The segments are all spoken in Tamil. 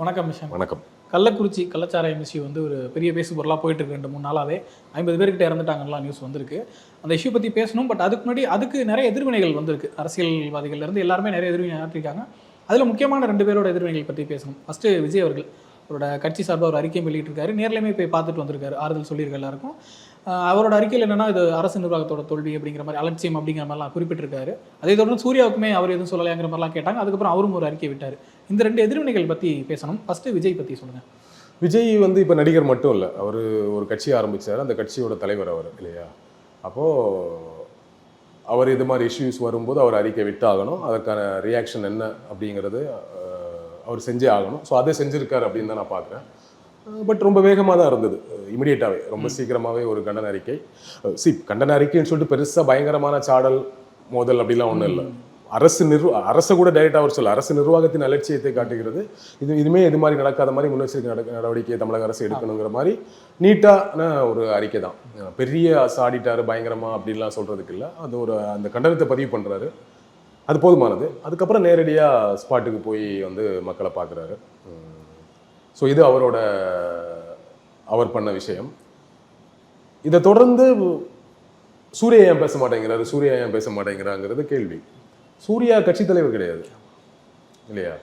வணக்கம் மிஷன். வணக்கம். கள்ளக்குறிச்சி கள்ளச்சாராயம் இஷ்யூ வந்து ஒரு பெரிய பேசு பொருளாக போயிட்டு இருக்கு. 2-3 நாளாகவே 50 பேர்கிட்ட இறந்துட்டாங்கலாம் நியூஸ் வந்திருக்கு. அந்த இஷ்யூ பற்றி பேசணும். பட் அதுக்கு முன்னாடி அதுக்கு நிறைய எதிர்வினைகள் வந்திருக்கு. அரசியல்வாதிகள்லேருந்து எல்லாருமே நிறைய எதிர்வினை ஆற்றிருக்காங்க. அதில் முக்கியமான 2 பேரோட எதிர்வினைகள் பற்றி பேசணும். ஃபஸ்ட்டு விஜய் அவர்கள் அவரோட கட்சி சார்பாக ஒரு அறிக்கையை வெளியிட்டிருக்காரு. நேர்லையுமே போய் பார்த்துட்டு வந்திருக்காரு. ஆறுதல் சொல்லியிருக்க எல்லாருக்கும். அவரோட அறிக்கையில் என்னன்னா, இது அரசு நிர்வாகத்தோட தோல்வி அப்படிங்கிற மாதிரி, அலட்சியம் அப்படிங்கிற மாதிரிலாம் குறிப்பிட்டிருக்காரு. அதே தொடர்ந்து சூர்யாவுக்குமே அவர் எதுவும் சொல்லலைங்கிற மாதிரிலாம் கேட்டாங்க. அதுக்கப்புறம் அவரும் ஒரு அறிக்கை விட்டார். இந்த 2 எதிர்வினைகள் பற்றி பேசணும். ஃபஸ்ட்டு விஜய் பற்றி சொல்லுங்கள். விஜய் வந்து இப்போ நடிகர் மட்டும் இல்லை, அவர் ஒரு கட்சியை ஆரம்பித்தார். அந்த கட்சியோட தலைவர் அவர் இல்லையா? அப்போது அவர் இது மாதிரி இஷ்யூஸ் வரும்போது அவர் அறிக்கை விட்டாகணும். அதற்கான ரியாக்ஷன் என்ன அப்படிங்கிறது அவர் செஞ்சே ஆகணும். ஸோ அதை செஞ்சுருக்காரு அப்படின்னு தான் நான் பார்க்குறேன். பட் ரொம்ப வேகமாக தான் இருந்தது. இமிடியேட்டாகவே ரொம்ப சீக்கிரமாகவே ஒரு கண்டன அறிக்கை. கண்டன அறிக்கைன்னு சொல்லிட்டு பெருசாக பயங்கரமான சாடல் மோதல் அப்படிலாம் ஒன்றும் இல்லை. அரசு கூட டைரெக்டாக அவர் சொல்ல, அரசு நிர்வாகத்தின் அலட்சியத்தை காட்டுகிறது. இதுவுமே இது மாதிரி நடக்காத மாதிரி முன்னெச்சரிக்கை நடவடிக்கையை தமிழக அரசு எடுக்கணுங்கிற மாதிரி நீட்டான ஒரு அறிக்கை தான். பெரிய சாடிட்டாரு பயங்கரமாக அப்படின்லாம் சொல்கிறதுக்கு இல்லை. அது ஒரு அந்த கண்டனத்தை பதிவு பண்ணுறாரு, அது போதுமானது. அதுக்கப்புறம் நேரடியாக ஸ்பாட்டுக்கு போய் வந்து மக்களை பார்க்குறாரு. ஸோ இது அவர் பண்ண விஷயம். இதை தொடர்ந்து சூர்யா ஏன் பேச மாட்டேங்கிறாங்கிறது கேள்வி. சூர்யா கட்சி தலைவர் கிடையாது இல்லையா?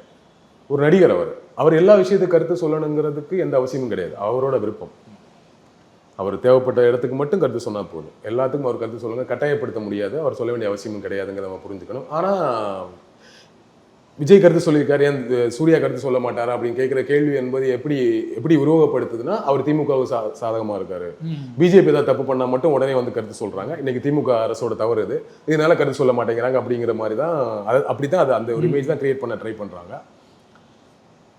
ஒரு நடிகர். அவர் எல்லா விஷயத்துக்கு கருத்து சொல்லணுங்கிறதுக்கு எந்த அவசியமும் கிடையாது. அவரோட விருப்பம். அவர் தேவைப்பட்ட இடத்துக்கு மட்டும் கருத்து சொன்னால் போதும். எல்லாத்துக்கும் அவர் கருத்து சொல்லுங்க, கட்டாயப்படுத்த முடியாது. அவர் சொல்ல வேண்டிய அவசியமும் கிடையாதுங்கிறத நம்ம புரிஞ்சுக்கணும். ஆனால் விஜய் கருத்து சொல்லியிருக்காரு, ஏன் சூர்யா கருத்து சொல்ல மாட்டாரா அப்படின்னு கேட்குற கேள்வி என்பது எப்படி உருவகப்படுத்துதுன்னா, அவர் திமுக சாதகமாக இருக்காரு, பிஜேபி ஏதாவது தப்பு பண்ணால் மட்டும் உடனே வந்து கருத்து சொல்கிறாங்க, இன்னைக்கு திமுக அரசோட தவறு இது, இதனால கருத்து சொல்ல மாட்டேங்கிறாங்க அப்படிங்கிற மாதிரி தான். அப்படித்தான் அது அந்த ஒரு இமேஜ் தான் கிரியேட் பண்ண ட்ரை பண்ணுறாங்க.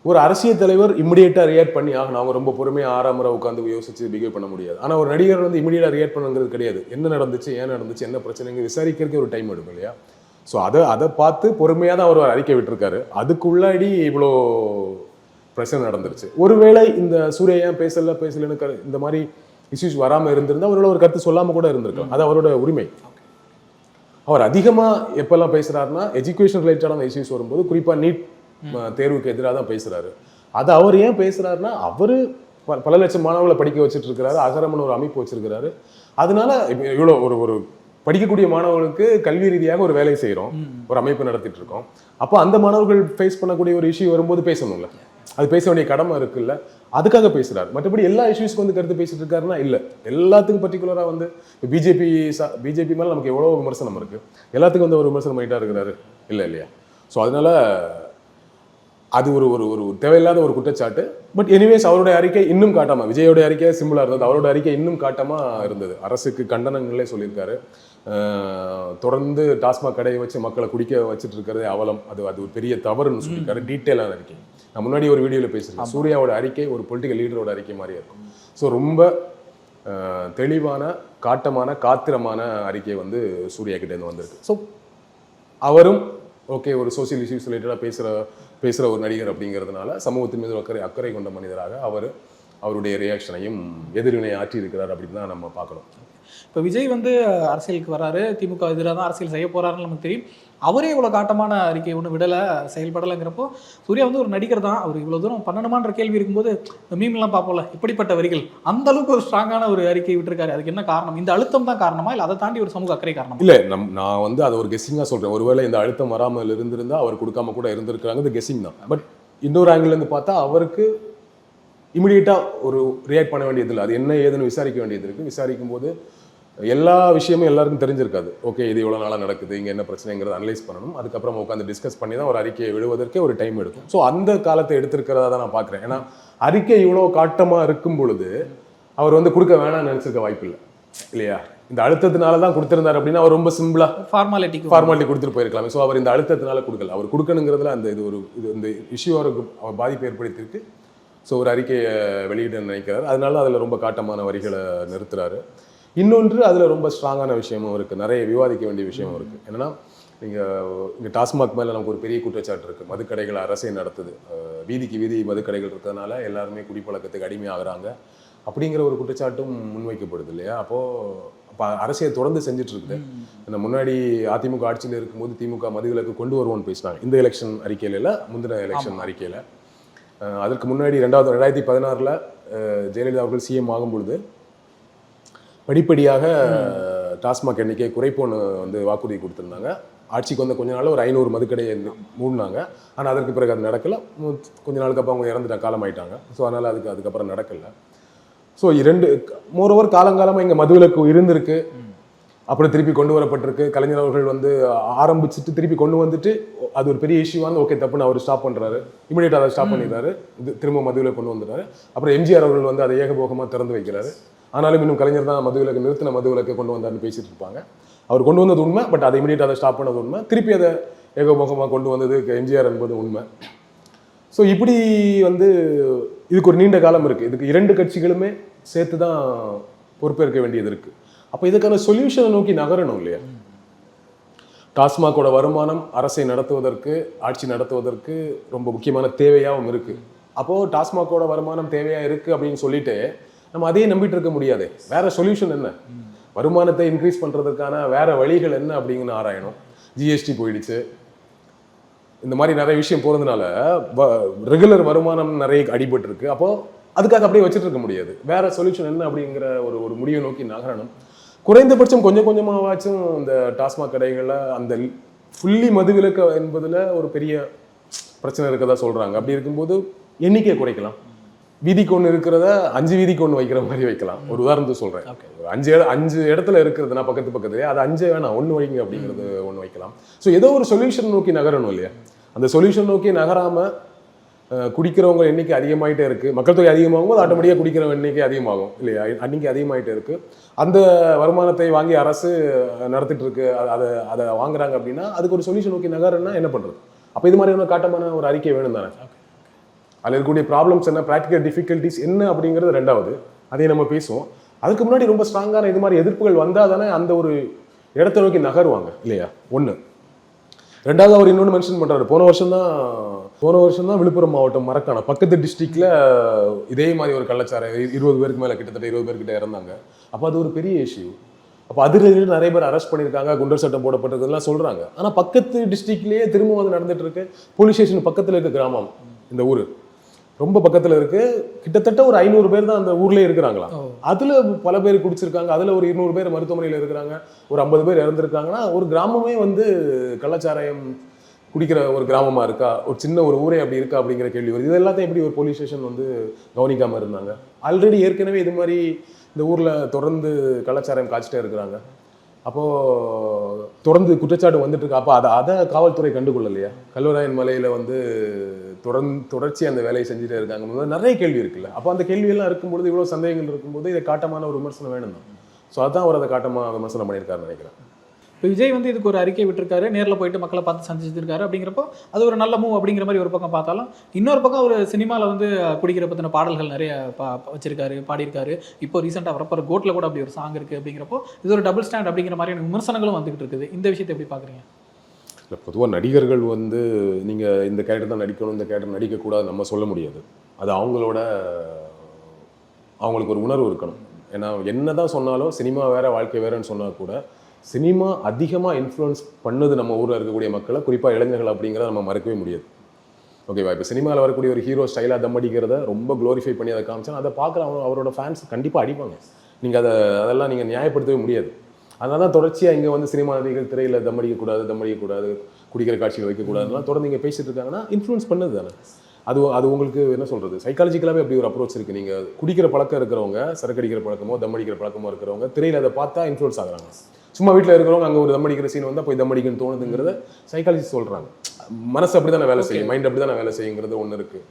ஒரு அரசியல் தலைவர் இமிடியேட்டாக ரியாக்ட் பண்ணி ஆகணும். அவங்க ரொம்ப பொறுமையாக 6 முறை உட்காந்து யோசிச்சு பிஹேவ் பண்ண முடியாது. ஆனால் ஒரு நடிகர் வந்து இமிடியேட்டாக ரியாக்ட் பண்ணுங்கிறது கிடையாது. என்ன நடந்துச்சு, ஏன் நடந்துச்சு, என்ன பிரச்சனைங்க விசாரிக்கிறதுக்கு ஒரு டைம் எடுக்கும் இல்லையா? ஸோ அதை பார்த்து பொறுமையாக தான் அவர் அறிக்கை விட்டுருக்காரு. அதுக்குள்ளாடி இவ்வளோ பிரச்சனை நடந்துருச்சு. ஒருவேளை இந்த சூர்யா ஏன் பேசலன்னு இந்த மாதிரி இஷ்யூஸ் வராமல் இருந்திருந்தால் அவரோட ஒரு கருத்து சொல்லாமல் கூட இருந்திருக்கலாம். அது அவரோட உரிமை. அவர் அதிகமாக எப்பெல்லாம் பேசுகிறாருன்னா, எஜுகேஷன் ரிலேட்டடான இஷ்யூஸ் வரும்போது, குறிப்பாக நீட் தேர்வுக்கு எதிராக தான் பேசுகிறாரு. அது அவர் ஏன் பேசுகிறாருன்னா, அவர் பல லட்சம் மாணவர்களை படிக்க வச்சுட்டு இருக்கிறாரு, அகரம்னு ஒரு அமைப்பு வச்சிருக்கிறாரு. அதனால இவ்வளோ ஒரு படிக்கக்கூடிய மாணவர்களுக்கு கல்வி ரீதியாக ஒரு வேலை செய்கிறோம், ஒரு அமைப்பு நடத்திட்டு இருக்கோம். அப்போ அந்த மாணவர்கள் ஃபேஸ் பண்ணக்கூடிய ஒரு இஷ்யூ வரும்போது பேசணும்ல, அது பேச வேண்டிய கடமை இருக்குல்ல, அதுக்காக பேசுறாரு. மற்றபடி எல்லா இஷ்யூஸ்க்கு வந்து கருத்து பேசிட்டு இருக்காருன்னா இல்லை. எல்லாத்துக்கும் பர்டிகுலராக வந்து பிஜேபி மேலே நமக்கு எவ்வளோ விமர்சனம் இருக்கு, எல்லாத்துக்கும் வந்து ஒரு விமர்சனம் பண்ணிட்டா இருக்கிறாரு இல்லையா? ஸோ அதனால அது ஒரு தேவையில்லாத ஒரு குற்றச்சாட்டு. பட் எனிவேஸ் அவருடைய அறிக்கை இன்னும் காட்டாம, விஜயோட அறிக்கை சிம்பிளா இருந்தது, அவரோட அறிக்கை இன்னும் காட்டாம இருந்தது. அரசுக்கு கண்டனங்களே சொல்லியிருக்காரு. தொடர்ந்து டாஸ்மாக் கடையை வச்சு மக்களை குடிக்க வச்சுட்டு இருக்கிறதே அவலம், அது ஒரு பெரிய தவறுன்னு சொல்லியிருக்காரு. டீட்டெயிலான அறிக்கை. நான் முன்னாடி ஒரு வீடியோவில் பேசியிருக்கேன். சூர்யாவோட அறிக்கை ஒரு பொலிட்டிக்கல் லீடரோட அறிக்கை மாதிரியே இருக்கும். ஸோ ரொம்ப தெளிவான, காட்டமான, காத்திரமான அறிக்கை வந்து சூர்யா கிட்டேருந்து வந்திருக்கு. ஸோ அவரும் ஓகே, ஒரு சோசியல் இஷ்யூஸ் ரிலேட்டடாக பேசுகிற ஒரு நடிகர் அப்படிங்கிறதுனால சமூகத்தின் மீது அக்கறை கொண்ட மனிதராக அவருடைய ரியாக்ஷனையும் எதிர்வினை ஆற்றி இருக்கிறார் அப்படின்னு தான் நம்ம பார்க்கணும். இப்போ விஜய் வந்து அரசியலுக்கு வராரு, திமுக எதிராக தான் அரசியல் செய்ய போறாருன்னு நமக்கு தெரியும். அவரே இவ்வளோ காட்டமான அறிக்கை ஒன்று விடலை, செயல்படலைங்கிறப்போ, சூர்யா வந்து ஒரு நடிகர் தான், அவர் இவ்வளோ தூரம் பண்ணணுமான்ற கேள்வி இருக்கும்போது, இந்த மீம்லாம் பார்ப்போம்ல, இப்படிப்பட்ட வரிகள், அந்த அளவுக்கு ஒரு ஸ்ட்ராங்கான ஒரு அறிக்கை விட்டுருக்காரு. அதுக்கு என்ன காரணம்? இந்த அழுத்தம் தான் காரணமா, இல்லை அதை தாண்டி ஒரு சமூக அக்கறை காரணமா? இல்லை, நான் வந்து அதை ஒரு கெஸ்ஸிங்காக சொல்கிறேன். ஒருவேளை இந்த அழுத்தம் வராமல் இருந்திருந்தால் அவர் கொடுக்காம கூட இருந்திருக்கிறாங்க, இது கெஸ்ஸிங் தான். பட் இன்னொரு ஆங்கிலேருந்து பார்த்தா அவருக்கு இமிடியேட்டாக ஒரு ரியாக்ட் பண்ண வேண்டியது இல்லை. அது என்ன ஏதுன்னு விசாரிக்க வேண்டியது இருக்குது. விசாரிக்கும் போது எல்லா விஷயமும் எல்லாருக்கும் தெரிஞ்சிருக்காது. ஓகே, இது இவ்வளோ நாளாக நடக்குது, இங்கே என்ன பிரச்சனைங்கிறத அனலைஸ் பண்ணணும். அதுக்கப்புறம் உட்காந்து டிஸ்கஸ் பண்ணி தான் ஒரு அறிக்கையை விடுவதற்கே ஒரு டைம் எடுக்கும். ஸோ அந்த காலத்தை எடுத்திருக்கிறதா தான் நான் பார்க்குறேன். ஏன்னா அறிக்கை இவ்வளோ காட்டமாக இருக்கும் பொழுது அவர் வந்து கொடுக்க வேணாம்னு நினச்சிருக்க வாய்ப்பு இல்லை இல்லையா? இந்த அழுத்தத்தினால தான் கொடுத்துருந்தார் அப்படின்னா அவர் ரொம்ப சிம்பிளாக ஃபார்மாலிட்டி கொடுத்துட்டு போயிருக்கலாம். ஸோ அவர் இந்த அழுத்தத்தினால கொடுக்கல. அவர் கொடுக்கணுங்கிறதுல அந்த இந்த இஷ்யூ அவருக்கு அவர் பாதிப்பு ஏற்படுத்தியிருக்கு. ஸோ ஒரு அறிக்கையை வெளியிட நினைக்கிறார். அதனால அதில் ரொம்ப காட்டமான வரிகளை நிறுத்துறாரு. இன்னொன்று அதில் ரொம்ப ஸ்ட்ராங்கான விஷயமும் இருக்குது, நிறைய விவாதிக்க வேண்டிய விஷயமும் இருக்குது. என்னென்னா, இங்கே டாஸ்மாக் மேலே நமக்கு ஒரு பெரிய குற்றச்சாட்டு இருக்குது. மதுக்கடைகளை அரசே நடத்துது, வீதிக்கு வீதி மதுக்கடைகள் இருக்கிறதுனால எல்லாருமே குடிப்பழக்கத்துக்கு அடிமையாகிறாங்க அப்படிங்கிற ஒரு குற்றச்சாட்டும் முன்வைக்கப்படுது இல்லையா? அப்போது அரசியல் தொடர்ந்து செஞ்சுட்டு இருக்குது. இந்த முன்னாடி அதிமுக ஆட்சியில் இருக்கும்போது திமுக மதுவிலக்கு கொண்டு வருவோன்னு பேசினாங்க. இந்த எலெக்ஷன் அறிக்கையில் இல்லை, முந்தின எலெக்ஷன் அறிக்கையில். அதற்கு முன்னாடி 2016 ஜெயலலிதா அவர்கள் சிஎம் ஆகும் பொழுது படிப்படியாக டாஸ்மாக் எண்ணிக்கை குறைப்போன்னு வந்து வாக்குறுதி கொடுத்துருந்தாங்க. ஆட்சிக்கு வந்த கொஞ்ச நாள் ஒரு 500 மதுக்கடையை மூடினாங்க. ஆனால் அதற்கு பிறகு அது நடக்கலை. கொஞ்ச நாளுக்கு அப்புறம் அவங்க இறந்துட்டாங்க, காலமாயிட்டாங்க. ஸோ அதனால் அதுக்கப்புறம் நடக்கலை. ஸோ 2 மோரோவர் காலங்காலமாக இங்கே மதுவிலக்கு இருந்திருக்கு, அப்புறம் திருப்பி கொண்டு வரப்பட்டிருக்கு. கலைஞர் அவர்கள் வந்து ஆரம்பிச்சுட்டு திருப்பி கொண்டு வந்துட்டு அது ஒரு பெரிய இஷ்யூவான ஓகே தப்புன்னு அவர் ஸ்டாப் பண்ணுறாரு, இமீடியட்டாக அதை ஸ்டாப் பண்ணிடுறாரு, இது திரும்ப மதுவிலக்கு கொண்டு வந்துடுறாரு. அப்புறம் எம்ஜிஆர் அவர்கள் வந்து அதை ஏகபோகமாக திறந்து வைக்கிறாரு. ஆனாலும் இன்னும் கலைஞர் தான் மதுவிலக்கு நிறுத்தின மதுவிலக்கை கொண்டு வந்தாருன்னு பேசிட்டு இருப்பாங்க. அவர் கொண்டு வந்தது உண்மை, பட் அதை இமீடியட்டாக அதை ஸ்டாப் பண்ணது உண்மை. திருப்பி அதை ஏகபோகமாக கொண்டு வந்தது எம்ஜிஆர் என்பது உண்மை. ஸோ இப்படி வந்து இதுக்கு ஒரு நீண்ட காலம் இருக்குது. இதுக்கு 2 கட்சிகளுமே சேர்த்து தான் பொறுப்பேற்க வேண்டியது இருக்குது. அப்போ இதுக்கான சொல்யூஷனை நோக்கி நகரணும் இல்லையா? டாஸ்மாகோட வருமானம் அரசை நடத்துவதற்கு, ஆட்சி நடத்துவதற்கு ரொம்ப முக்கியமான தேவையாகவும் இருக்குது. அப்போது டாஸ்மாகோட வருமானம் தேவையாக இருக்குது அப்படின்னு சொல்லிட்டு நம்ம அதையே நம்பிட்டு இருக்க முடியாது. வேற சொல்யூஷன் என்ன? வருமானத்தை இன்க்ரீஸ் பண்ணுறதுக்கான வேற வழிகள் என்ன அப்படிங்கன்னு ஆராயணும். ஜிஎஸ்டி போயிடுச்சு, இந்த மாதிரி நிறைய விஷயம் போகிறதுனால ரெகுலர் வருமானம் நிறைய அடிபட்டு இருக்கு. அப்போது அதுக்காக அப்படியே வச்சுட்டு இருக்க முடியாது. வேற சொல்யூஷன் என்ன அப்படிங்கிற ஒரு முடிவை நோக்கி நகரணும். குறைந்தபட்சம் கொஞ்சம் கொஞ்சமாகவாச்சும் இந்த டாஸ்மாக் கடைகளில் அந்த ஃபுல்லி மதுவிலக்கு என்பதில் ஒரு பெரிய பிரச்சனை இருக்கதா சொல்கிறாங்க. அப்படி இருக்கும்போது எண்ணிக்கையை குறைக்கலாம். வீதிக்கு ஒன்று இருக்கிறத 5 வீதிக்கு ஒன்று வைக்கிற மாதிரி வைக்கலாம். ஒரு உதாரணத்துக்கு சொல்கிறேன். 5 இடத்துல இருக்கிறதுனா பக்கத்துலேயே அது 5 வேணாம், 1 வைங்க அப்படிங்கிறது 1 வைக்கலாம். ஸோ ஏதோ ஒரு சொல்யூஷன் நோக்கி நகரணும் இல்லையா? அந்த சொல்யூஷன் நோக்கி நகராமல் குடிக்கிறவங்க எண்ணிக்கை அதிகமாகிட்டே இருக்குது. மக்கள் தொகை அதிகமாகும் போது ஆட்டோமேட்டிக்காக குடிக்கிறவங்க எண்ணிக்கை அதிகமாகும் இல்லையா? அன்றைக்கி அதிகமாகிட்டே இருக்குது. அந்த வருமானத்தை வாங்கி அரசு நடத்திட்டு இருக்கு, அதை வாங்குறாங்க அப்படின்னா அதுக்கு ஒரு சொல்யூஷன் நோக்கி நகரன்னா என்ன பண்ணுறது? அப்போ இது மாதிரியான காட்டமான ஒரு அறிக்கை வேணும் தானே? அதில் இருக்கக்கூடிய ப்ராப்ளம்ஸ் என்ன, ப்ராக்டிக்கல் டிஃபிகல்ட்டிஸ் என்ன அப்படிங்கிறது 2வது. அதை நம்ம பேசுவோம். அதுக்கு முன்னாடி ரொம்ப ஸ்ட்ராங்கான இது மாதிரி எதிர்ப்புகள் வந்தால் தானே அந்த ஒரு இடத்தை நோக்கி நகருவாங்க இல்லையா? 1. 2வது அவர் இன்னொன்று மென்ஷன் பண்ணுறாரு. போன வருஷம் தான் விழுப்புரம் மாவட்டம் மரக்காணம் பக்கத்து டிஸ்ட்ரிக்ட்ல இதே மாதிரி ஒரு கள்ளச்சாரம் 20 பேருக்கு மேலே, கிட்டத்தட்ட 20 பேர்கிட்ட இறந்தாங்க. அப்போ அது ஒரு பெரிய இஷ்யூ. அப்போ அதில் நிறைய பேர் அரெஸ்ட் பண்ணியிருக்காங்க, குண்டர் சட்டம் போடப்பட்டதுலாம் சொல்கிறாங்க. ஆனால் பக்கத்து டிஸ்ட்ரிக்ட்லேயே திரும்பவும் அது நடந்துட்டு இருக்கு. போலீஸ் ஸ்டேஷன் பக்கத்தில் இருக்க கிராமம், இந்த ஊர் ரொம்ப பக்கத்தில் இருக்கு. கிட்டத்தட்ட ஒரு 500 பேர் தான் அந்த ஊர்லேயே இருக்கிறாங்களாம். அதில் பல பேர் குடிச்சிருக்காங்க. அதில் ஒரு 200 பேர் மருத்துவமனையில் இருக்கிறாங்க. ஒரு 50 பேர் இறந்துருக்காங்கன்னா ஒரு கிராமமே வந்து கள்ளச்சாராயம் குடிக்கிற ஒரு கிராமமாக இருக்கா, ஒரு சின்ன ஒரு ஊரே அப்படி இருக்கா அப்படிங்கிற கேள்வி வருது. இது எல்லாத்தையும் எப்படி ஒரு போலீஸ் ஸ்டேஷன் வந்து கவனிக்காமல் இருந்தாங்க? ஆல்ரெடி ஏற்கனவே இது மாதிரி இந்த ஊரில் தொடர்ந்து கள்ளச்சாராயம் காய்ச்சிட்டே இருக்கிறாங்க. அப்போது தொடர்ந்து குற்றச்சாட்டு வந்துட்டு இருக்கு. அப்போ அதை காவல்துறை கண்டுகொள்ளலையா? கல்வராயன் மலையில் வந்து தொடர்ச்சி அந்த வேலையை செஞ்சுட்டே இருக்காங்க. நிறைய கேள்வி இருக்குல்ல. அப்போ அந்த கேள்வியெல்லாம் இருக்கும்பொழுது, இவ்வளோ சந்தேகங்கள் இருக்கும்போது இதை காட்டமான ஒரு விமர்சனம் வேணும் தான். ஸோ அதான் அவர் அதை காட்டமாக விமர்சனம் பண்ணியிருக்காருன்னு நினைக்கிறேன். இப்போ விஜய் வந்து இதுக்கு ஒரு அறிக்கை விட்டுருக்காரு, நேரில் போயிட்டு மக்களை பார்த்து சந்திச்சிருக்காரு. அப்படிங்கிறப்போ அது ஒரு நல்ல மூவ் அப்படிங்கிற மாதிரி ஒரு பக்கம் பார்த்தாலும், இன்னொரு பக்கம் அவர் சினிமாவில் வந்து குடிக்கிற பற்றின பாடல்கள் நிறைய வச்சிருக்காரு, பாடியிருக்காரு. இப்போ ரீசெண்டாக வரப்போகிற கோட்டில் கூட அப்படி ஒரு சாங் இருக்குது. அப்படிங்கிறப்போ இது ஒரு டபுள் ஸ்டாண்ட் அப்படிங்கிற மாதிரியான விமர்சனங்களும் வந்துகிட்டு இருக்குது. இந்த விஷயத்தை எப்படி பார்க்குறீங்க? இல்லை, பொதுவாக நடிகர்கள் வந்து நீங்கள் இந்த கேரக்டர் தான் நடிக்கணும், இந்த கேரக்டர் நடிக்கக்கூடாது நம்ம சொல்ல முடியாது. அது அவங்களுக்கு ஒரு உணர்வு இருக்கணும். ஏன்னா என்ன தான் சொன்னாலும் சினிமா வேறு வாழ்க்கை வேறுன்னு சொன்னால் கூட சினிமா அதிகமாக இன்ஃப்ளூயன்ஸ் பண்ணுது நம்ம ஊரில் இருக்கக்கூடிய மக்களை, குறிப்பாக இளைஞர்கள் அப்படிங்கிறத நம்ம மறக்கவே முடியாது. ஓகேவா? இப்போ சினிமாவில் வரக்கூடிய ஒரு ஹீரோ ஸ்டைலாக தம் அடிக்கிறத ரொம்ப க்ளோரிஃபை பண்ணி அதை காமிச்சா அதை பார்க்குற அவரோட ஃபேன்ஸ் கண்டிப்பாக அடிப்பாங்க. நீங்கள் அதெல்லாம் நீங்கள் நியாயப்படுத்தவே முடியாது. அதனால தான் தொடர்ச்சியாக இங்கே வந்து சினிமா நடிகர்கள் திரையில் தம் அடிக்கக்கூடாது, குடிக்கிற காட்சிகள் வைக்கக்கூடாதுலாம் தொடர்ந்து இங்கே பேசிட்டு இருக்காங்கன்னா இன்ஃப்ளூயன்ஸ் பண்ணுது தானே. அது உங்களுக்கு என்ன சொல்கிறது, சைக்காலஜிக்கலாகவே அப்படி ஒரு அப்ரோச் இருக்குது. நீங்கள் குடிக்கிற பழக்கம் இருக்கிறவங்க, சரக்கு அடிக்கிற பழக்கமோ தம் அடிக்கிற பழக்கமோ இருக்கிறவங்க திரையில் அதை பார்த்தா இன்ஃப்ளூயன்ஸ் ஆகுறாங்க. சும்மா வீட்டில் இருக்கிறவங்க அங்கே ஒரு தம் அடிக்கிற சீன் வந்தால் போய் தம் அடிக்கணும்னு தோணுதுங்கிறத சைக்காலஜி சொல்கிறாங்க. மனசு அப்படி தானே வேலை செய்யும், மைண்ட் அப்படி தானே வேலை செய்யுங்கிறது ஒன்று இருக்குது.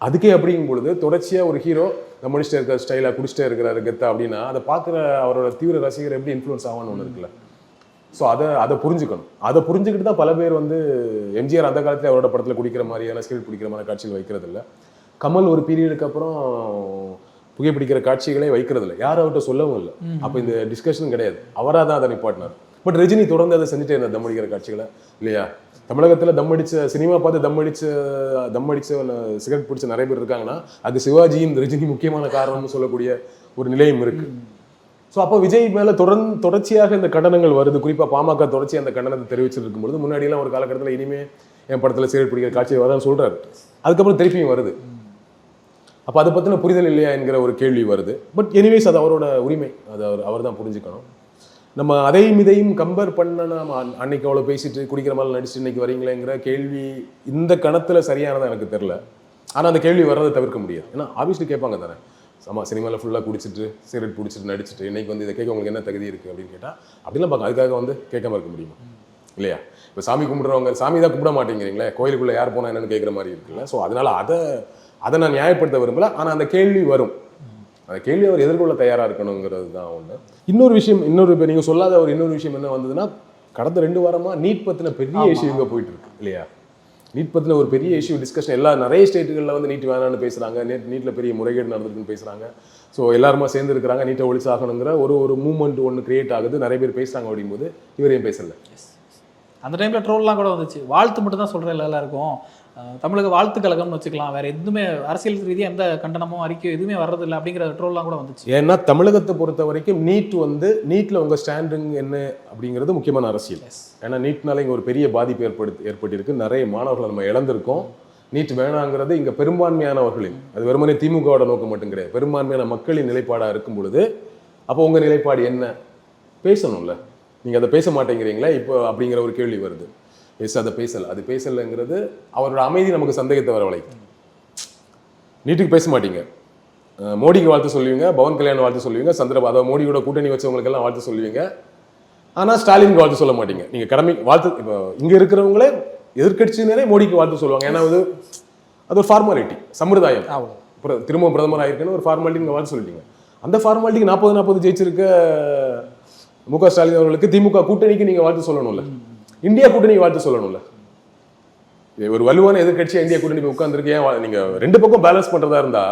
அதுக்கே அப்படிங்கும் பொழுது தொடர்ச்சியாக ஒரு ஹீரோ நம்ம முடிச்சுட்டே இருக்கிற ஸ்டைலாக குடிச்சிட்டே இருக்கிறாரு கெத்தா அப்படின்னா அதை பார்க்குற அவரோட தீவிர ரசிகர் எப்படி இன்ஃப்ளூயன்ஸ் ஆகான்னு ஒன்று இருக்குல்ல. ஸோ அதை புரிஞ்சுக்கணும். அதை புரிஞ்சுக்கிட்டு தான் பல பேர் வந்து எம்ஜிஆர் அந்த காலத்தில் அவரோட படத்தில் குடிக்கிற மாதிரியான ஸ்கில் பிடிக்கிற மாதிரி காட்சிகள் வைக்கிறது இல்லை. கமல் ஒரு பீரியடுக்கு அப்புறம் புகைப்பிடிக்கிற காட்சிகளே வைக்கிறது இல்லை, யாரும் அவர்கிட்ட சொல்லவும் இல்லை. அப்போ இந்த டிஸ்கஷன் கிடையாது, அவராக தான் அதை நிப்பாட்டினார். பட் ரஜினி தொடர்ந்து அதை செஞ்சுட்டே இருந்தார், தம் அடிக்கிற காட்சிகளை இல்லையா. தமிழகத்தில் தம் அடித்த சினிமா பார்த்து தம் அடித்த சிகரெட் பிடிச்ச நிறைய பேர் இருக்காங்கன்னா அது சிவாஜியின் ரஜினி முக்கியமான காரணம்னு சொல்லக்கூடிய ஒரு நிலையம் இருக்கு. ஸோ அப்போ விஜய் மேலே தொடர்ச்சியாக இந்த கண்டனங்கள் வருது. குறிப்பாக பாமக தொடர்ச்சியாக அந்த கண்டனத்தை தெரிவிச்சுட்டு இருக்கும்போது முன்னாடியெல்லாம் ஒரு காலகட்டத்தில் இனிமேல் என் படத்தில் சிகரெட் பிடிக்கிற காட்சி வரதான்னு சொல்கிறாரு. அதுக்கப்புறம் திருப்பியும் வருது. அப்போ அதை பற்றின புரிதல் இல்லையா என்கிற ஒரு கேள்வி வருது. பட் எனிவேஸ் அது அவரோட உரிமை, அது அவர் தான் புரிஞ்சுக்கணும். நம்ம அதையும் இதையும் கம்பேர் பண்ண நம்ம அன்னைக்கு அவ்வளோ பேசிட்டு குடிக்கிற மாதிரி நடிச்சுட்டு இன்னைக்கு வரீங்களேங்கிற கேள்வி இந்த கணத்தில் சரியானதாக எனக்கு தெரில. ஆனால் அந்த கேள்வி வர்றதை தவிர்க்க முடியாது. ஏன்னா ஆப்வியஸ்லி கேட்பாங்க தானே, ஆமாம் சினிமாவில் ஃபுல்லாக குடிச்சிட்டு சிகரெட் பிடிச்சிட்டு நடிச்சிட்டு இன்னைக்கு வந்து இதை கேட்க உங்களுக்கு என்ன தகுதி இருக்குது அப்படின்னு கேட்டால் அப்படிலாம் பார்க்க அதுக்காக வந்து கேட்காம இருக்க முடியுமா இல்லையா? இப்போ சாமி கும்பிட்றவங்க சாமி தான் கும்பிட மாட்டேங்கிறீங்களே, கோயிலுக்குள்ளே யார் போனால் என்னன்னு கேட்குற மாதிரி இருக்குல்ல. ஸோ அதனால் அதை நான் நியாயப்படுத்த விரும்பல. ஆனால் அந்த கேள்வி வரும், அந்த கேள்வி அவர் எதிர்கொள்ள தயாராக இருக்கணுங்கிறது தான் ஒன்று. இன்னொரு விஷயம், இப்போ நீங்கள் சொல்லாத ஒரு இன்னொரு விஷயம் என்ன வந்ததுன்னா, கடந்த 2 வாரமாக நீட் பற்றின பெரிய இஷ்யூ இங்கே போயிட்டு இருக்கு இல்லையா? நீட் பற்றின ஒரு பெரிய இஷ்யூ டிஸ்கஷன் நிறைய ஸ்டேட்டுகளில் வந்து நீட் வேணான்னு பேசுகிறாங்க, நீட்டில் பெரிய முறைகேடு நடந்திருக்குன்னு பேசுகிறாங்க. ஸோ எல்லாருமா சேர்ந்து இருக்கிறாங்க, நீட்டை ஒழிச்சாகணுங்கிற ஒரு மூவ்மெண்ட் ஒன்று கிரியேட் ஆகுது, நிறைய பேர் பேசுகிறாங்க. அப்படிங்கும்போது இவர் ஏன் பேசல? அந்த டைமில் ட்ரோல்லாம் கூட வந்துச்சு. வாழ்த்து மட்டும் தான் சொல்கிறேன் எல்லாருக்கும், தமிழக வாழ்த்து கழகம்னு வச்சுக்கலாம், வேற எதுவுமே அரசியல் ரீதியாக எந்த கண்டனமும் அறிக்கையும் எதுவுமே வர்றதில்லை அப்படிங்கிற ட்ரோல்லாம் கூட வந்துச்சு. ஏன்னா தமிழகத்தை பொறுத்த வரைக்கும் நீட்டில் உங்கள் ஸ்டாண்டிங் என்ன அப்படிங்கிறது முக்கியமான அரசியல். ஏன்னா நீட்னால இங்கே ஒரு பெரிய பாதிப்பு ஏற்பட்டிருக்கு, நிறைய மாணவர்களை நம்ம இழந்திருக்கோம். நீட் வேணாங்கிறது இங்கே பெரும்பான்மையானவர்களின், அது வெறுமனே திமுகவோட நோக்கம் மட்டும் கிடையாது, பெரும்பான்மையான மக்களின் நிலைப்பாடாக இருக்கும் பொழுது அப்போ உங்கள் நிலைப்பாடு என்ன பேசணும்ல. நீங்கள் அதை பேச மாட்டேங்கிறீங்களா இப்போ அப்படிங்கிற ஒரு கேள்வி வருது. எஸ், அதை அது பேசலைங்கிறது அவரோட அமைதி நமக்கு சந்தேகத்தை வரவழைக்கும். நீட்டுக்கு பேச மாட்டீங்க, மோடிக்கு வாழ்த்து சொல்லுவீங்க, பவன் கல்யாணம் வாழ்த்து சொல்லுவீங்க, அதாவது மோடியோட கூட்டணி வச்சவங்களுக்கெல்லாம் வாழ்த்து சொல்லுவீங்க. ஆனால் ஸ்டாலினுக்கு வாழ்த்து சொல்ல மாட்டீங்க. நீங்கள் கடமை வாழ்த்து, இப்போ இங்கே இருக்கிறவங்களே எதிர்கட்சியினரே மோடிக்கு வாழ்த்து சொல்லுவாங்க. ஏன்னா அது ஒரு ஃபார்மாலிட்டி, சம்பிரதாயம். திரும்ப பிரதமர் ஆயிருக்குன்னு ஒரு ஃபார்மாலிட்டி நீங்கள் வாழ்த்து சொல்லிட்டீங்க. அந்த ஃபார்மாலிட்டிக்கு 40-40 ஜெயிச்சிருக்க முக ஸ்டாலின் அவர்களுக்கு திமுக கூட்டணிக்கு நீங்கள் வாழ்த்து சொல்லணும்ல, இந்தியா கூட்டணிக்கு வாழ்த்து சொல்லணும்ல. ஒரு வலுவான எதிர்கட்சியா இந்தியா கூட்டணி உட்கார்ந்துருக்கு. ஏன் நீங்க 2 பக்கம் பேலன்ஸ் பண்றதா இருந்தா